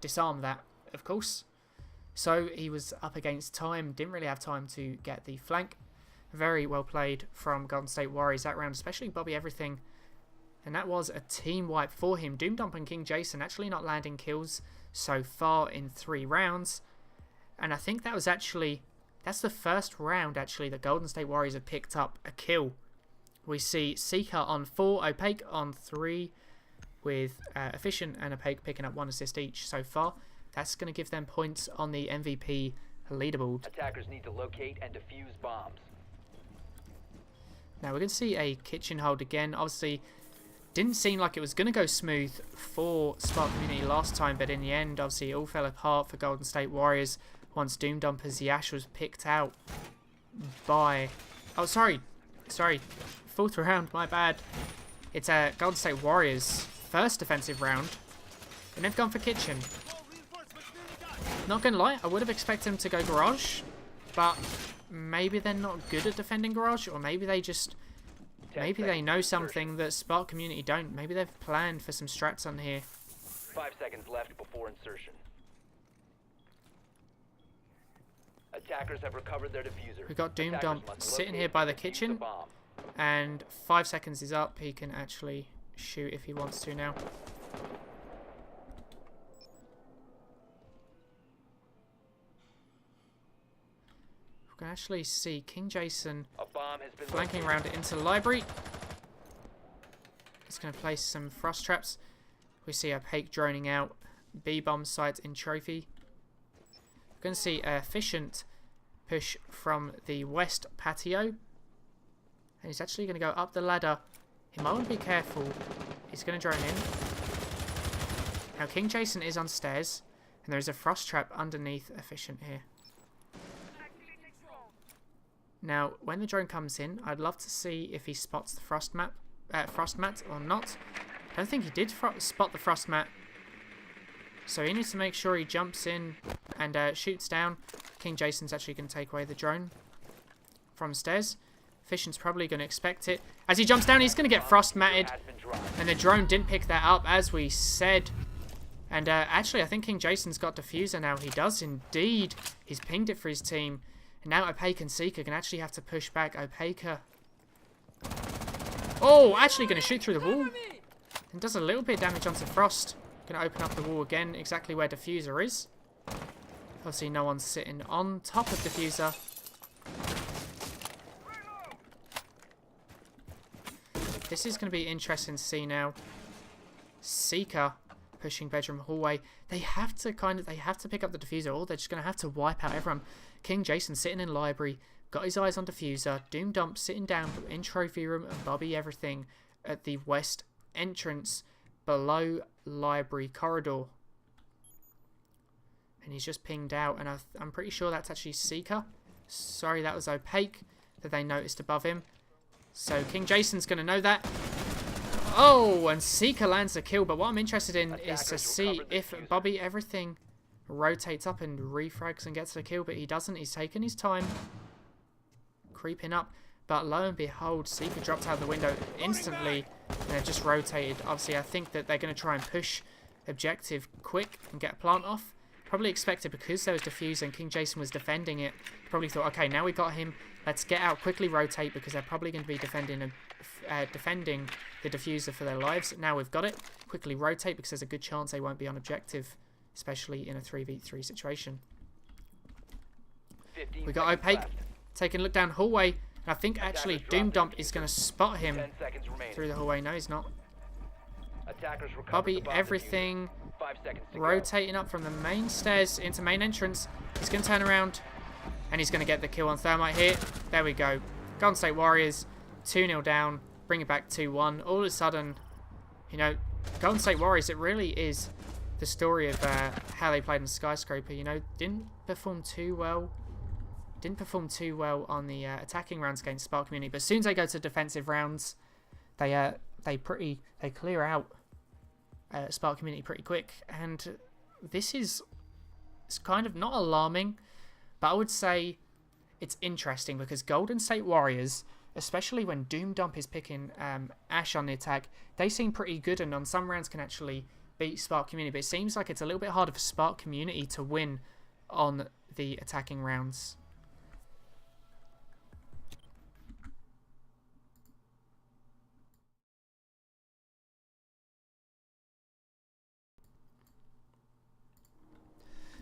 disarm that, of course. So he was up against time, didn't really have time to get the flank. Very well played from Golden State Warriors that round, especially Bobby Everything. And that was a team wipe for him. Doom Dump and KingJason actually not landing kills so far in 3 rounds. And I think that was actually, that's the first round actually that Golden State Warriors have picked up a kill. We see Seeker on 4, Opaque on 3, with Efficient and Opaque picking up 1 assist each so far. That's going to give them points on the MVP leaderboard. Attackers need to locate and defuse bombs. Now we're going to see a kitchen hold again. Obviously, didn't seem like it was going to go smooth for Spark Community last time, but in the end, obviously, it all fell apart for Golden State Warriors once Doom Dumpers Yash was picked out by... Oh, sorry. 4th round, my bad. It's Golden State Warriors' first defensive round, and they've gone for kitchen. Not gonna lie, I would have expected them to go garage, but maybe they're not good at defending garage, or maybe they just, maybe they know something that Spark Community don't. Maybe they've planned for some strats on here. 5 seconds left before insertion. Attackers have recovered their diffuser. We've got Doom Dump sitting here by the kitchen, and 5 seconds is up. He can actually shoot if he wants to now. We can actually see KingJason flanking around into the library. It's going to place some frost traps. We see Opaque droning out B-bomb sites in trophy. We're going to see Efficient push from the west patio. And he's actually going to go up the ladder. He might want to be careful. He's going to drone in. Now KingJason is on stairs. And there is a frost trap underneath Efficient here. Now, when the drone comes in, I'd love to see if he spots the frost mat or not. I don't think he did spot the frost mat. So he needs to make sure he jumps in and shoots down. KingJason's actually going to take away the drone from stairs. Efficient's probably going to expect it. As he jumps down, he's going to get frost matted. And the drone didn't pick that up, as we said. And actually, I think KingJason's got diffuser now. He does indeed. He's pinged it for his team. And now Opaque and Seeker can actually have to push back. Opaque. Oh, actually going to shoot through the wall. And does a little bit of damage onto Frost. Going to open up the wall again, exactly where diffuser is. Obviously, no one's sitting on top of diffuser. This is going to be interesting to see now. Seeker pushing bedroom hallway. They have to pick up the diffuser, or they're just going to have to wipe out everyone. KingJason sitting in library, got his eyes on diffuser. Doom Dump sitting down in trophy room, and Bobby Everything at the west entrance below library corridor. And he's just pinged out, and I'm pretty sure that's actually Seeker. Sorry, that was Opaque that they noticed above him. So KingJason's going to know that. Oh, and Seeker lands a kill, but what I'm interested in is to see if Bobby Everything rotates up and refrags and gets the kill, but he doesn't. He's taken his time, creeping up, but lo and behold, Seeker dropped out the window instantly, and they've just rotated. Obviously, I think that they're going to try and push objective quick and get a plant off. Probably expected, because there was diffuser and KingJason was defending it. Probably thought, okay, now we got him. Let's get out, quickly rotate, because they're probably going to be defending the diffuser for their lives. Now we've got it. Quickly rotate, because there's a good chance they won't be on objective, especially in a 3v3 situation. We got Opaque taking a look down hallway, and I think actually Doom Dump is going to spot him through the hallway. No, he's not. Bobby Everything rotating up from the main stairs into main entrance. He's going to turn around, and he's going to get the kill on Thermite here. There we go. Golden State Warriors 2-0 down, bring it back 2-1. All of a sudden, you know, Golden State Warriors, it really is the story of how they played in Skyscraper. You know, didn't perform too well on the attacking rounds against Spark Community, but as soon as they go to defensive rounds, they clear out Spark Community pretty quick. And this is, it's kind of not alarming, but I would say it's interesting, because Golden State Warriors, especially when Doom Dump is picking Ash on the attack, they seem pretty good, and on some rounds can actually beat Spark Community, but it seems like it's a little bit harder for Spark Community to win on the attacking rounds.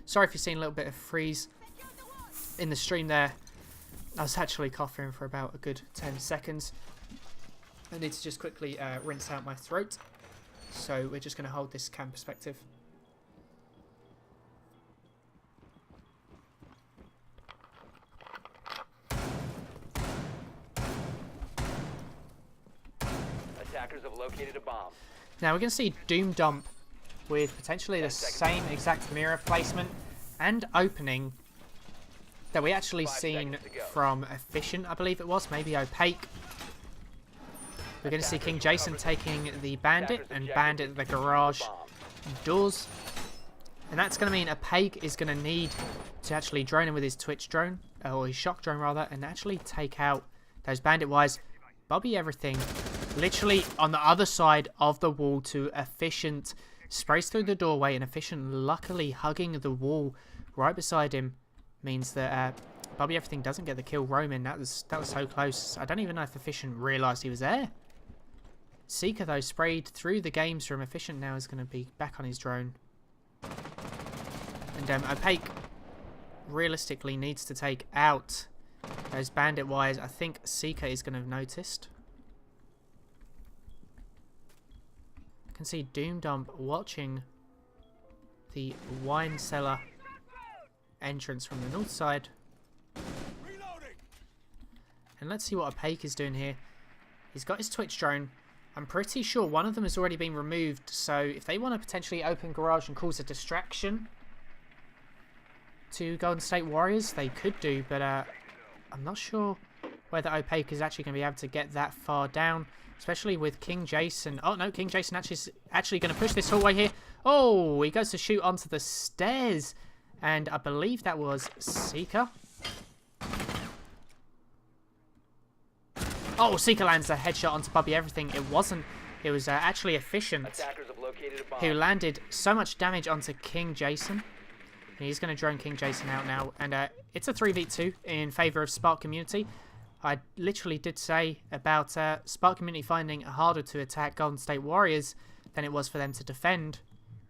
Sorry if you've seen a little bit of freeze in the stream there. I was actually coughing for about a good 10 seconds. I need to just quickly rinse out my throat. So we're just going to hold this cam perspective. Attackers have located a bomb. Now we're going to see Doom Dump with potentially the same exact mirror placement and opening that we actually seen from Efficient, I believe it was, maybe Opaque. We're going to see KingJason taking the Bandit and Bandit the garage doors. And that's going to mean Opaque is going to need to actually drone in with his Twitch drone, or his shock drone rather, and actually take out those Bandit wires. Bobby Everything literally on the other side of the wall to Efficient, sprays through the doorway, and Efficient luckily hugging the wall right beside him means that Bobby Everything doesn't get the kill. Roman, that was so close. I don't even know if Efficient realised he was there. Seeker though sprayed through the games from Efficient, now is going to be back on his drone. And Opaque realistically needs to take out those Bandit wires. I think Seeker is going to have noticed. I can see Doom Dump watching the wine cellar entrance from the north side. And let's see what Opaque is doing here. He's got his Twitch drone. I'm pretty sure one of them has already been removed, so if they want to potentially open garage and cause a distraction to Golden State Warriors, they could do, but I'm not sure whether Opaque is actually going to be able to get that far down, especially with KingJason. Oh no, KingJason actually going to push this hallway here. Oh, he goes to shoot onto the stairs, and I believe that was Seeker. Oh, Seeker lands a headshot onto Bobby Everything. It wasn't. It was actually Efficient who landed so much damage onto KingJason. And he's going to drone KingJason out now. And it's a 3v2 in favour of Spark Community. I literally did say about Spark Community finding it harder to attack Golden State Warriors than it was for them to defend.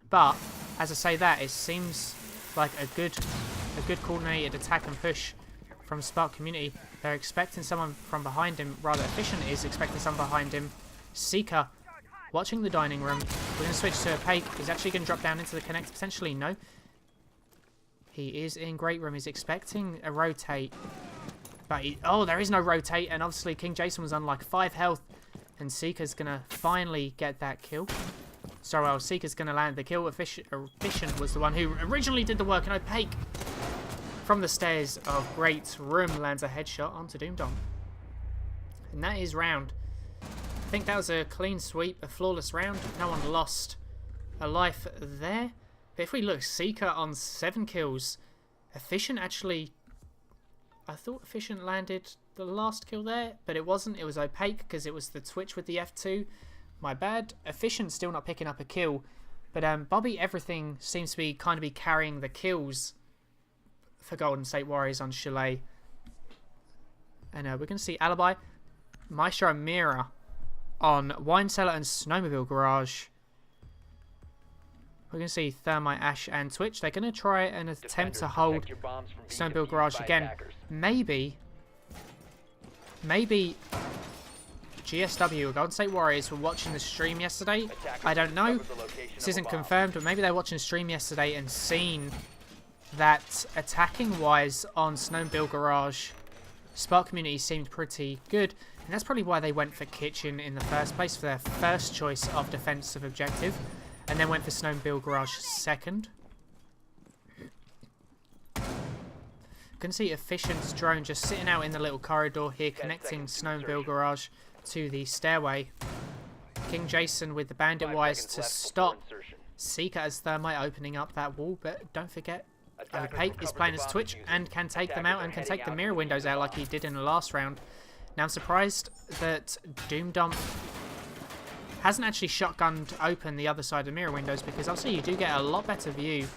But as I say that, it seems like a good coordinated attack and push from Spark Community. They're expecting someone from behind him, rather Efficient is expecting someone behind him. Seeker watching the dining room. We're going to switch to Opaque. He's actually going to drop down into the connect. Potentially, no. He is in Great Room. He's expecting a rotate. But oh, there is no rotate. And obviously, KingJason was on like 5 health. And Seeker's going to finally get that kill. So, well, Seeker's going to land the kill. Efficient was the one who originally did the work. And Opaque, from the stairs of Great Room, lands a headshot onto Doomdom. And that is round. I think that was a clean sweep, a flawless round. No one lost a life there. But if we look, Seeker on 7 kills. Efficient actually... I thought Efficient landed the last kill there, but it wasn't. It was Opaque because it was the Twitch with the F2. My bad. Efficient still not picking up a kill. But Bobby Everything seems to be kind of carrying the kills for Golden State Warriors on Chalet. And we're going to see Alibi, Maestro and Mira on Wine Cellar and Snowmobile Garage. We're going to see Thermite, Ash and Twitch. They're going to try and attempt to hold Snowmobile Garage again. Maybe GSW or Golden State Warriors were watching the stream yesterday. I don't know. This isn't confirmed, but maybe they were watching the stream yesterday and seen that attacking-wise on Snowmobile Garage, Spark Community seemed pretty good. And that's probably why they went for Kitchen in the first place, for their first choice of defensive objective. And then went for Snowmobile Garage second. You can see Efficient's drone just sitting out in the little corridor here, connecting Snowmobile Garage to the stairway. KingJason with the bandit wise to stop Seeker as Thermite opening up that wall, but don't forget Opaque is playing as Twitch and can take them out and can take the mirror windows out like he did in the last round. Now I'm surprised that Doomdom hasn't actually shotgunned open the other side of mirror windows, because obviously you do get a lot better view.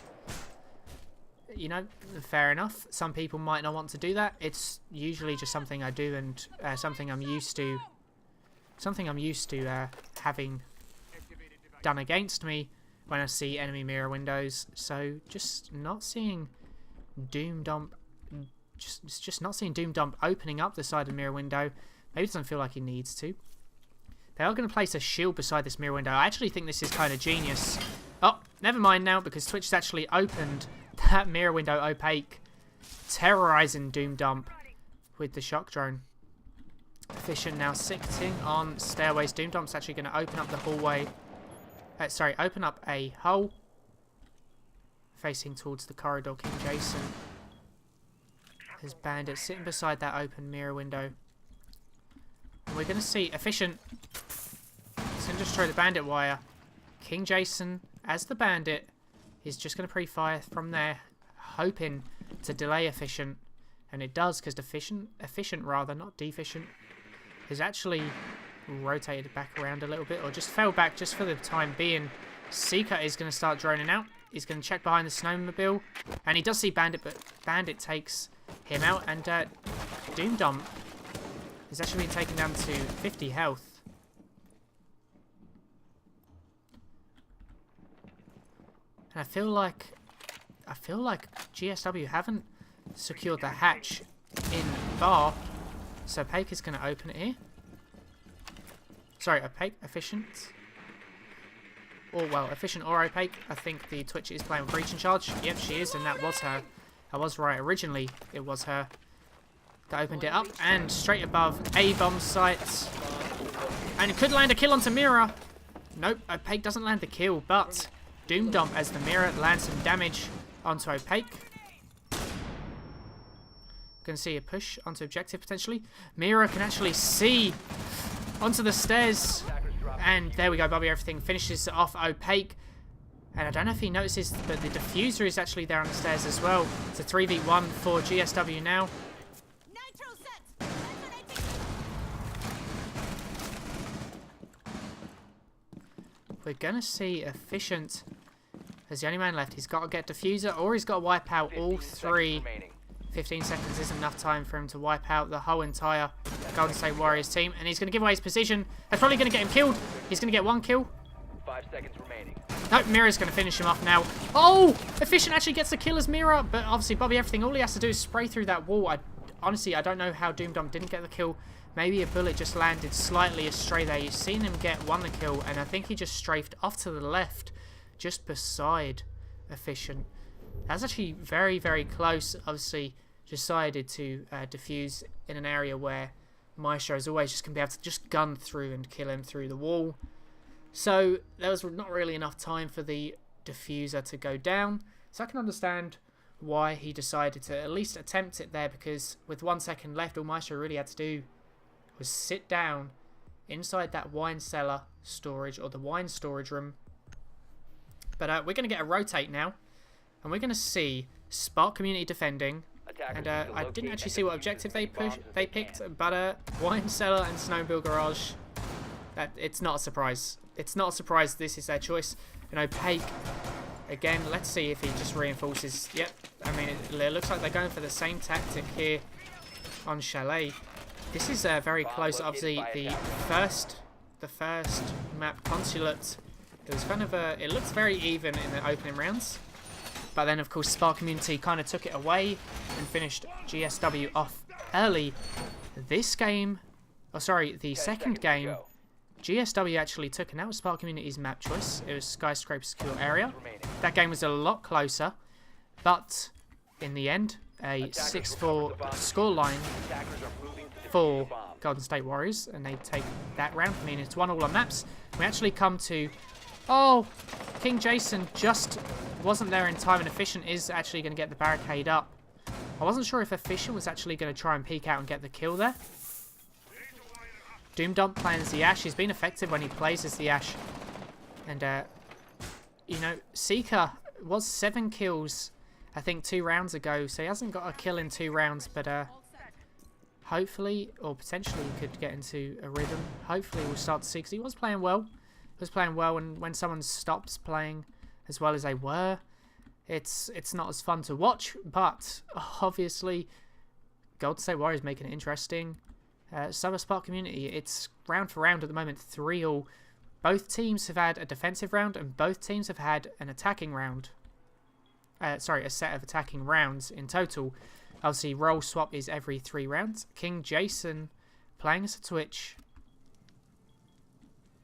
You know, fair enough. Some people might not want to do that. It's usually just something I do and something I'm used to. Something I'm used to having done against me when I see enemy mirror windows. So just not seeing Doomdom, just not seeing Doomdom opening up the side of mirror window. Maybe it doesn't feel like he needs to. They are going to place a shield beside this mirror window. I actually think this is kind of genius. Oh, never mind now, because Twitch has actually opened that mirror window Opaque, terrorizing Doomdom with the shock drone. Efficient now sitting on stairways. Doomdom's actually going to open up the hallway. Open up a hole facing towards the corridor. KingJason. There's Bandit sitting beside that open mirror window. And we're going to see Efficient. He's going to destroy the bandit wire. KingJason, as the bandit, is just going to pre-fire from there, hoping to delay Efficient. And it does, because Efficient rather, not Deficient, is actually rotated back around a little bit, or just fell back just for the time being. Seeker is going to start droning out. He's going to check behind the snowmobile, and he does see Bandit, but Bandit takes him out, and Doomdom is actually being taken down to 50 health. And I feel like GSW haven't secured the hatch in bar, so Opaque is going to open it here. Sorry, Opaque, Efficient. Or, well, Efficient or Opaque. I think the Twitch is playing with Breach and Charge. Yep, she is, and that was her. I was right. Originally, it was her that opened it up. And straight above A-bomb sites. And it could land a kill onto Mirror. Nope, Opaque doesn't land the kill, but Doomdom as the Mirror lands some damage onto Opaque. Going to see a push onto objective potentially. Mirror can actually see onto the stairs. And there we go, Bobby Everything finishes off Opaque. And I don't know if he notices, but the diffuser is actually there on the stairs as well. It's a 3v1 for GSW now. We're going to see Efficient as the only man left. He's got to get diffuser or he's got to wipe out all three. 15 seconds isn't enough time for him to wipe out the whole entire Golden State Warriors team. And he's going to give away his position. That's probably going to get him killed. He's going to get one kill. 5 seconds remaining. Nope, Mirror's going to finish him off now. Oh! Efficient actually gets the kill as Mirror. But obviously, Bobby Everything, all he has to do is spray through that wall. Honestly, I don't know how Doomdom didn't get the kill. Maybe a bullet just landed slightly astray there. You've seen him get one kill, and I think he just strafed off to the left, just beside Efficient. That's actually very, very close. Obviously, decided to defuse in an area where Maestro is always just going to be able to just gun through and kill him through the wall. So there was not really enough time for the diffuser to go down. So I can understand why he decided to at least attempt it there, because with 1 second left, all Maestro really had to do was sit down inside that wine cellar storage, or the wine storage room. But we're going to get a rotate now, and we're going to see Spark Community defending. And I didn't actually see what objective they picked, but wine cellar and snowmobile garage. It's not a surprise. It's not a surprise this is their choice. And Opaque, again, let's see if he just reinforces. Yep, I mean, it looks like they're going for the same tactic here on Chalet. This is very close. Obviously, the first map, Consulate, it was kind of it looked very even in the opening rounds. But then, of course, Spark Community kind of took it away and finished GSW off early. This game, oh sorry, the second game, GSW actually took, and that was Spark Community's map choice. It was Skyscraper Secure Area. That game was a lot closer, but in the end, a 6-4 scoreline for Golden State Warriors, and they take that round. I mean, it's 1-1 on maps. We actually come to, oh, KingJason just wasn't there in time, and Efficient is actually going to get the barricade up. I wasn't sure if Efficient was actually going to try and peek out and get the kill there. Doom Dump playing as the Ash. He's been effective when he plays as the Ash. And, you know, Seeker was 7 kills, I think, 2 rounds ago. So he hasn't got a kill in 2 rounds. But hopefully, or potentially, he could get into a rhythm. Hopefully, we'll start to see, because he was playing well. He was playing well, and when someone stops playing as well as they were, it's not as fun to watch. But, obviously, Golden State Warriors making it interesting. Summer Spark Community, it's round for round at the moment, 3-3. Both teams have had a defensive round, and both teams have had an attacking round. Sorry, a set of attacking rounds in total. Obviously, role swap is every 3 rounds. KingJason playing as a Twitch.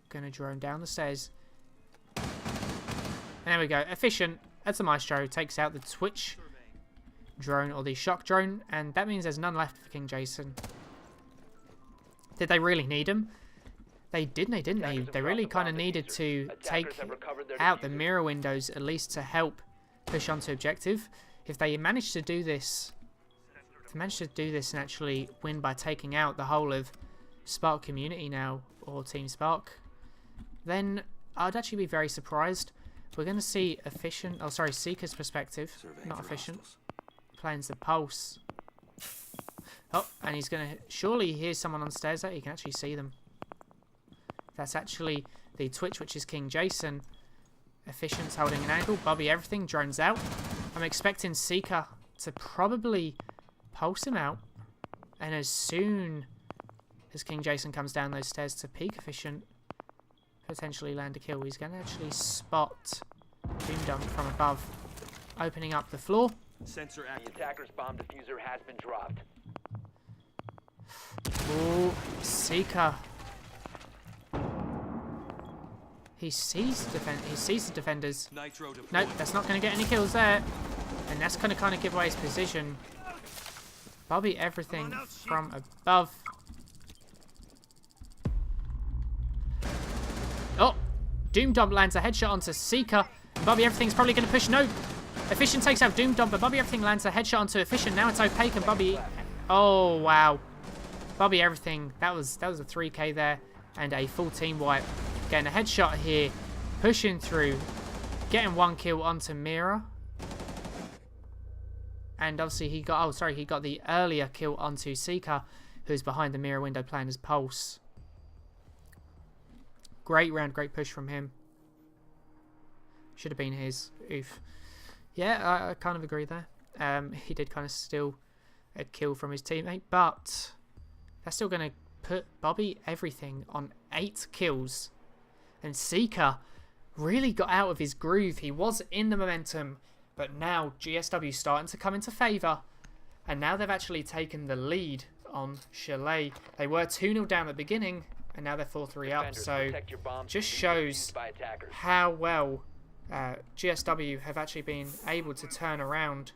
Gonna drone down the stairs. And there we go. Efficient, as a Maestro, takes out the Twitch drone, or the shock drone, and that means there's none left for KingJason. Did they really need him? They didn't they? They really kind of needed to take out the mirror windows, at least to help push onto objective. If they managed to do this, and actually win by taking out the whole of Spark Community now, or Team Spark, then I'd actually be very surprised. We're going to see Efficient, oh sorry, Seeker's perspective, not Efficient, playing the Pulse. Oh, and he's going to surely hear someone on the stairs there. He can actually see them. That's actually the Twitch, which is KingJason. Efficient's holding an angle. Bobby everything, drones out. I'm expecting Seeker to probably pulse him out. And as soon as KingJason comes down those stairs to peek Efficient, potentially land a kill, he's going to actually spot Doom Dump from above, opening up the floor. Sensor active. The attacker's bomb diffuser has been dropped. Oh, Seeker. He sees the defenders. Nope, that's not going to get any kills there. And that's going to kind of give away his position. Bobby everything from above. Oh, Doom Dump lands a headshot onto Seeker. And Bobby everything's probably going to push. No, Efficient takes out Doom Dump, but Bobby everything lands a headshot onto Efficient. Now it's Opaque, and Bobby. Oh wow. Bobby everything, that was a 3k there, and a full team wipe. Getting a headshot here, pushing through, getting 1 kill onto Mira. And obviously he got, oh sorry, he got the earlier kill onto Seeker, who's behind the mirror window playing his Pulse. Great round, great push from him. Should have been his. Oof. Yeah, I kind of agree there. He did kind of steal a kill from his teammate, but that's still going to put Bobby everything on 8 kills. And Seeker really got out of his groove. He was in the momentum, but now GSW starting to come into favour. And now they've actually taken the lead on Chalet. They were 2-0 down at the beginning, and now they're 4-3 up. Defenders, So protect your bombs just from being shows defused by attackers. how well GSW have actually been able to turn around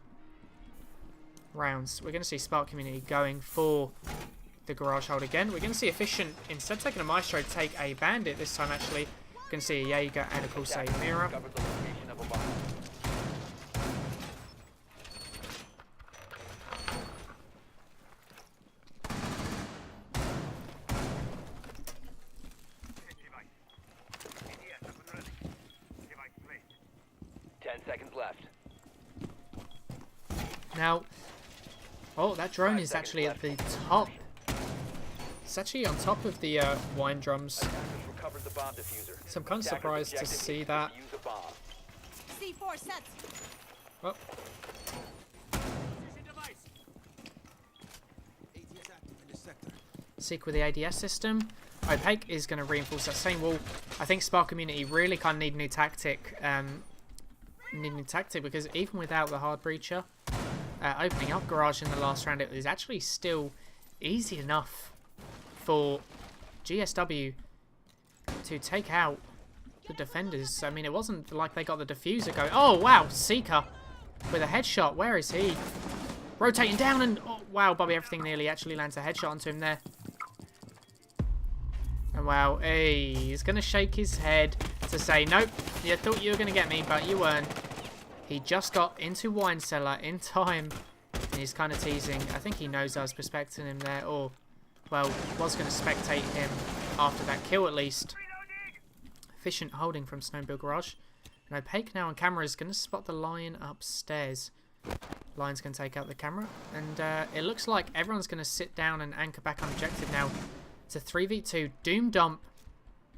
rounds. We're going to see Spark Community going for the garage hold again. We're going to see Efficient, instead of taking a Maestro, take a Bandit this time actually. We're going to see a Jaeger and a Pulsar Mirror. Discover the location of a bomb. Now, oh, that drone is actually at the top. It's actually on top of the wine drums. Recovered the bomb diffuser. So I'm kind of Attackers' surprised to objective see is that. defuse a bomb. C4 sets. Oh, Seek with the ADS system. Opaque is going to reinforce that same wall. I think Spark Community really kind of need a new tactic. Because even without the hard breacher, opening up garage in the last round, it was actually still easy enough for GSW to take out the defenders. I mean, it wasn't like they got the diffuser going. Oh, wow, Seeker with a headshot. Where is he? Rotating down and, oh, wow, Bobby Everything nearly actually lands a headshot onto him there. And wow, hey, he's going to shake his head to say, nope, you thought you were going to get me, but you weren't. He just got into Wine Cellar in time, and he's kind of teasing. I think he knows I was prospecting him there, or, well, was going to spectate him after that kill at least. Efficient holding from Snowmobile Garage. And Opaque now on camera is going to spot the Lion upstairs. Lion's going to take out the camera, and it looks like everyone's going to sit down and anchor back on objective now. It's a 3v2. Doom Dump,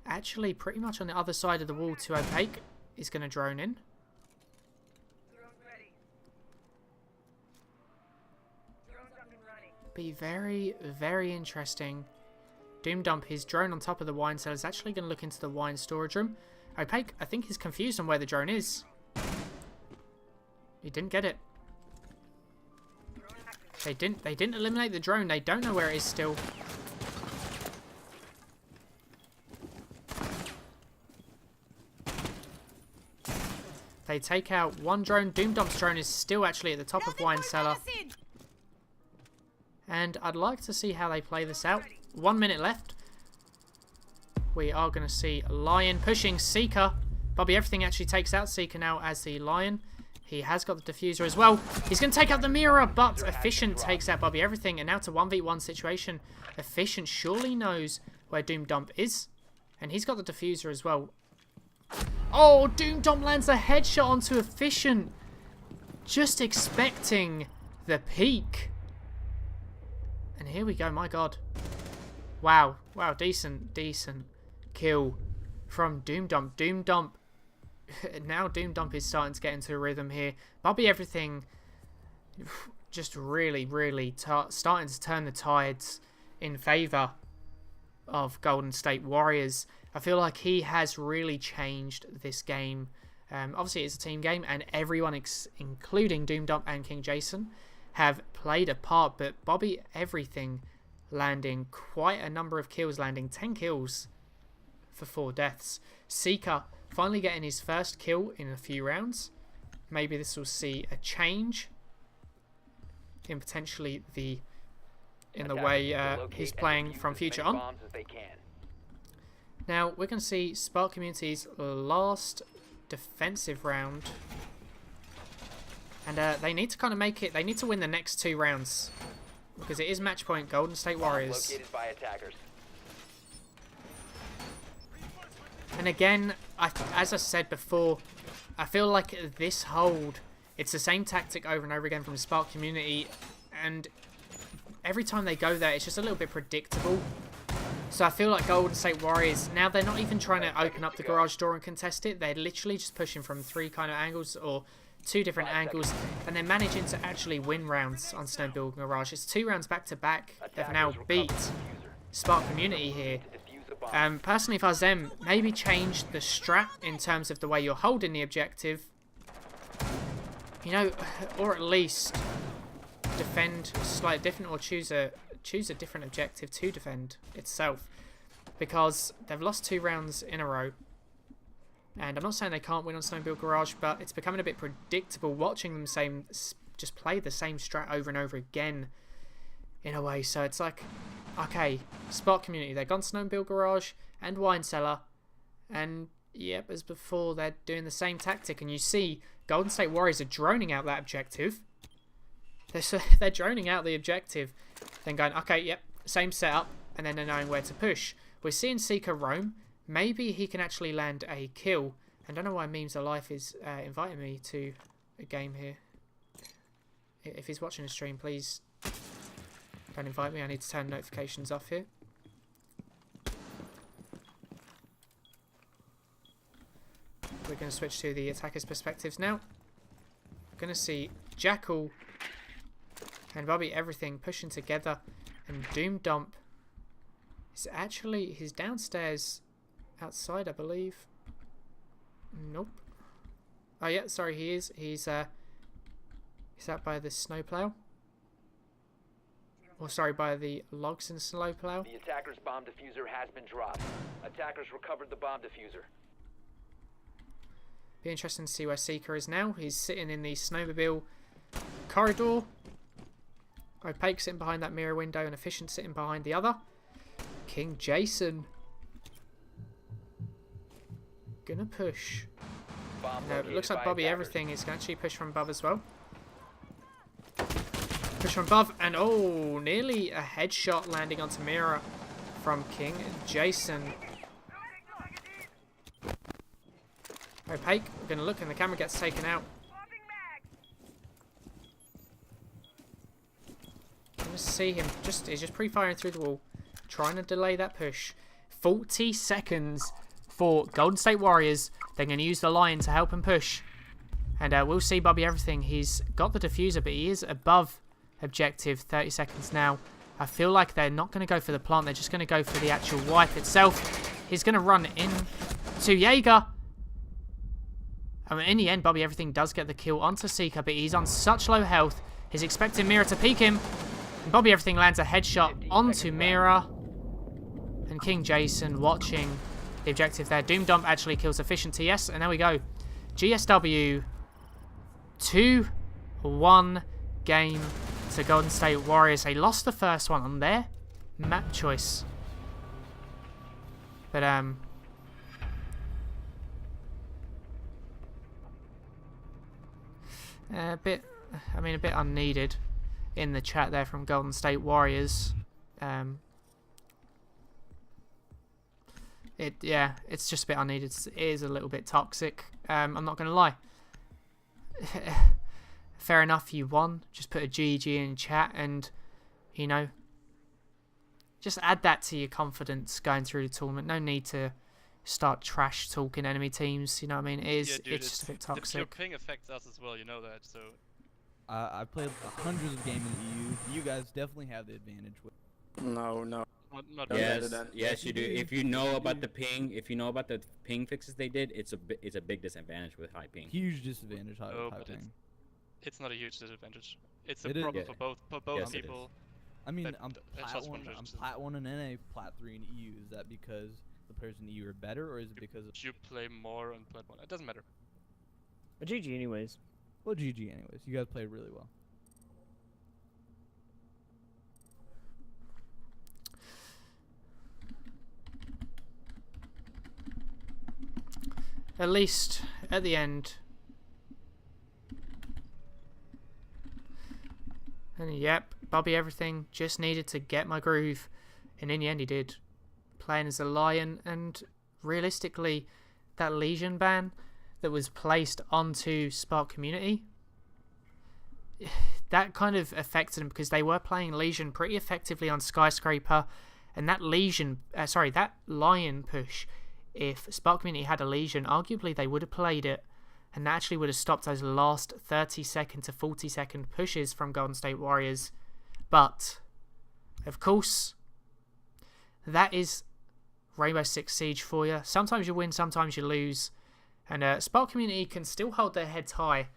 actually pretty much on the other side of the wall to Opaque, is going to drone in. Be very, very interesting. Doom Dump, his drone on top of the wine cellar, is actually going to look into the wine storage room. Opaque, I think he's confused on where the drone is. He didn't get it. They didn't eliminate the drone. They don't know where it is still. They take out one drone. Doom Dump's drone is still actually at the top of wine cellar. And I'd like to see how they play this out. 1 minute left. We are going to see Lion pushing Seeker. Bobby Everything actually takes out Seeker now as the Lion. He has got the diffuser as well. He's going to take out the Mirror, but Efficient takes out Bobby Everything. And now to 1v1 situation. Efficient surely knows where Doom Dump is. And he's got the diffuser as well. Oh, Doom Dump lands a headshot onto Efficient. Just expecting the peak. And here we go, my god. Wow, wow, decent kill from Doom Dump. Doom Dump, now Doom Dump is starting to get into a rhythm here. Bobby Everything just really starting to turn the tides in favour of Golden State Warriors. I feel like he has really changed this game. Obviously, it's a team game, and everyone, including Doom Dump and KingJason, have played a part, but Bobby Everything landing quite a number of kills, landing 10 kills for 4 deaths. Seeker finally getting his first kill in a few rounds. Maybe this will see a change in potentially the way he's playing from future on. Now we're going to see Spark Community's last defensive round. And they need to kind of make it. They need to win the next 2 rounds, because it is match point Golden State Warriors. Located by attackers. And again, as I said before, I feel like this hold, it's the same tactic over and over again from Spark Community, and every time they go there, it's just a little bit predictable. So I feel like Golden State Warriors, now they're not even trying to open up the garage door and contest it. They're literally just pushing from 3 kind of angles, or 2 different angles, and they're managing to actually win rounds on Snowmobile Garage. It's 2 rounds back to back. They've now beat Spark Community here. Personally, if I was them, maybe change the strat in terms of the way you're holding the objective. You know, or at least defend slightly different, or choose choose a different objective to defend itself, because they've lost 2 rounds in a row. And I'm not saying they can't win on Snowmobile Garage, but it's becoming a bit predictable watching them just play the same strat over and over again in a way. So it's like, okay, Spark Community, they've gone Snowmobile Garage and Wine Cellar, and yep, as before, they're doing the same tactic. And you see Golden State Warriors are droning out that objective. They're droning out the objective, then going, okay, yep, same setup, and then they're knowing where to push. We're seeing Seeker roam. Maybe he can actually land a kill. I don't know why Memes Alive is inviting me to a game here. If he's watching the stream, please don't invite me. I need to turn notifications off here. We're going to switch to the attacker's perspectives now. We're going to see Jackal and Bobby Everything pushing together, and Doom Dump is actually, he's downstairs outside, I believe. Nope. Oh yeah, sorry, he is. He's out by the snowplow. Or sorry, by the logs and snowplow. The attacker's bomb diffuser has been dropped. Attackers recovered the bomb diffuser. Be interesting to see where Seeker is now. He's sitting in the snowmobile corridor. Opaque sitting behind that mirror window, and Efficient sitting behind the other. KingJason gonna push. No, it looks like Bobby Everything is going to actually push from above as well. Push from above, and oh, nearly a headshot landing onto Mira from KingJason. Opaque, we're going to look, and the camera gets taken out. I'm going to see him, he's just pre-firing through the wall, trying to delay that push. 40 seconds for Golden State Warriors. They're going to use the Lion to help him push. And we'll see Bobby Everything. He's got the diffuser, but he is above objective. 30 seconds now. I feel like they're not going to go for the plant. They're just going to go for the actual wipe itself. He's going to run in to Jaeger. I mean, in the end, Bobby Everything does get the kill onto Seeker, but he's on such low health. He's expecting Mira to peek him. And Bobby Everything lands a headshot onto Mira. And KingJason watching the objective there. Doom Dump actually kills Efficient TS, and there we go. GSW 2-1 game to Golden State Warriors. They lost the first one on their map choice. But, a bit unneeded in the chat there from Golden State Warriors. It's just a bit unneeded. It is a little bit toxic. I'm not going to lie. Fair enough, you won. Just put a GG in chat, and you know, just add that to your confidence going through the tournament. No need to start trash talking enemy teams. You know what I mean? It's just a bit toxic. Your ping affects us as well. You know that. So I've played hundreds of games in the EU. You guys definitely have the advantage. No. not Yes, you do. If you know about the ping, fixes they did, it's a big disadvantage with high ping. Huge disadvantage. High but ping. it's not a huge disadvantage. It's a It is. problem Yeah. for both Yes, it people. I mean, that- I'm that plat shots one. one I'm versus- plat 1 in NA, plat 3 in EU. Is that because the person in EU are better, or is it because of You play more on plat 1. It doesn't matter. But GG anyways. well, GG anyways? You guys played really well. At least at the end. And yep, Bobby Everything just needed to get my groove, and in the end he did. Playing as a Lion, and realistically, that Legion ban that was placed onto Spark Community, that kind of affected them because they were playing Legion pretty effectively on Skyscraper, and that that Lion push, if Spark Community had a Legion, arguably they would have played it, and that actually would have stopped those last 30-second to 40-second pushes from Golden State Warriors. But, of course, that is Rainbow Six Siege for you. Sometimes you win, sometimes you lose. And Spark Community can still hold their heads high,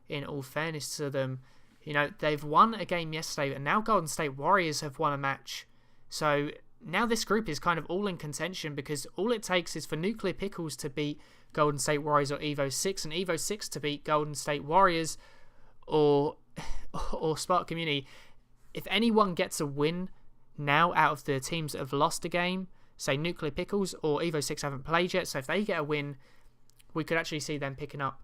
in all fairness to them. You know, they've won a game yesterday, and now Golden State Warriors have won a match. So now this group is kind of all in contention, because all it takes is for Nuclear Pickles to beat Golden State Warriors or Evo 6, and Evo 6 to beat Golden State Warriors or Spark Community. If anyone gets a win now out of the teams that have lost a game, say Nuclear Pickles or Evo 6 haven't played yet, so if they get a win, we could actually see them picking up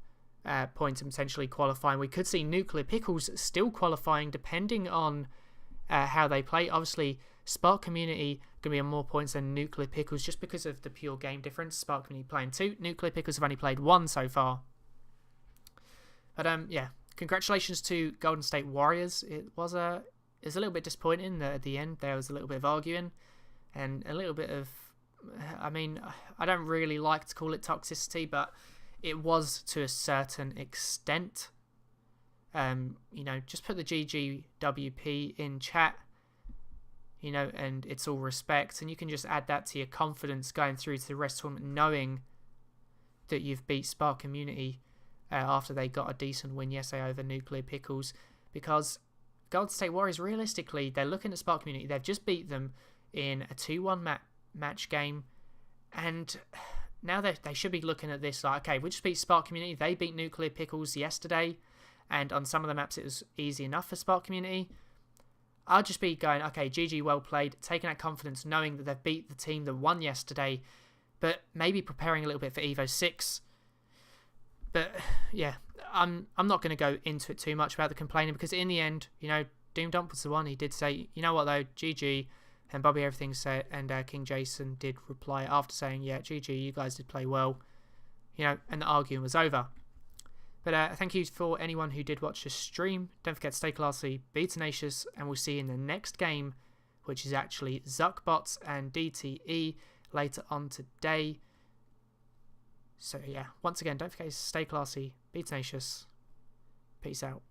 points and potentially qualifying. We could see Nuclear Pickles still qualifying depending on how they play. Obviously, Spark Community going to be on more points than Nuclear Pickles just because of the pure game difference. Spark Community playing 2, Nuclear Pickles have only played 1 so far. But yeah, congratulations to Golden State Warriors. It was a little bit disappointing that at the end there was a little bit of arguing and a little bit of, I mean, I don't really like to call it toxicity, but it was to a certain extent. You know, just put the GGWP in chat, you know, and it's all respect, and you can just add that to your confidence going through to the rest of the tournament, knowing that you've beat Spark Community after they got a decent win yesterday over Nuclear Pickles. Because Golden State Warriors, realistically, they're looking at Spark Community. They've just beat them in a 2-1 match game, and now they should be looking at this like, okay, we just beat Spark Community. They beat Nuclear Pickles yesterday, and on some of the maps it was easy enough for Spark Community. I'll just be going, okay, GG, well played, taking that confidence, knowing that they've beat the team that won yesterday, but maybe preparing a little bit for Evo 6. But yeah, I'm not going to go into it too much about the complaining, because in the end, you know, Doom Dump was the one. He did say, you know what though, GG, and Bobby Everything said, and KingJason did reply after saying, yeah, GG, you guys did play well, you know, and the arguing was over. But thank you for anyone who did watch the stream. Don't forget to stay classy, be tenacious, and we'll see you in the next game, which is actually Zuckbots and DTE later on today. So yeah, once again, don't forget to stay classy, be tenacious. Peace out.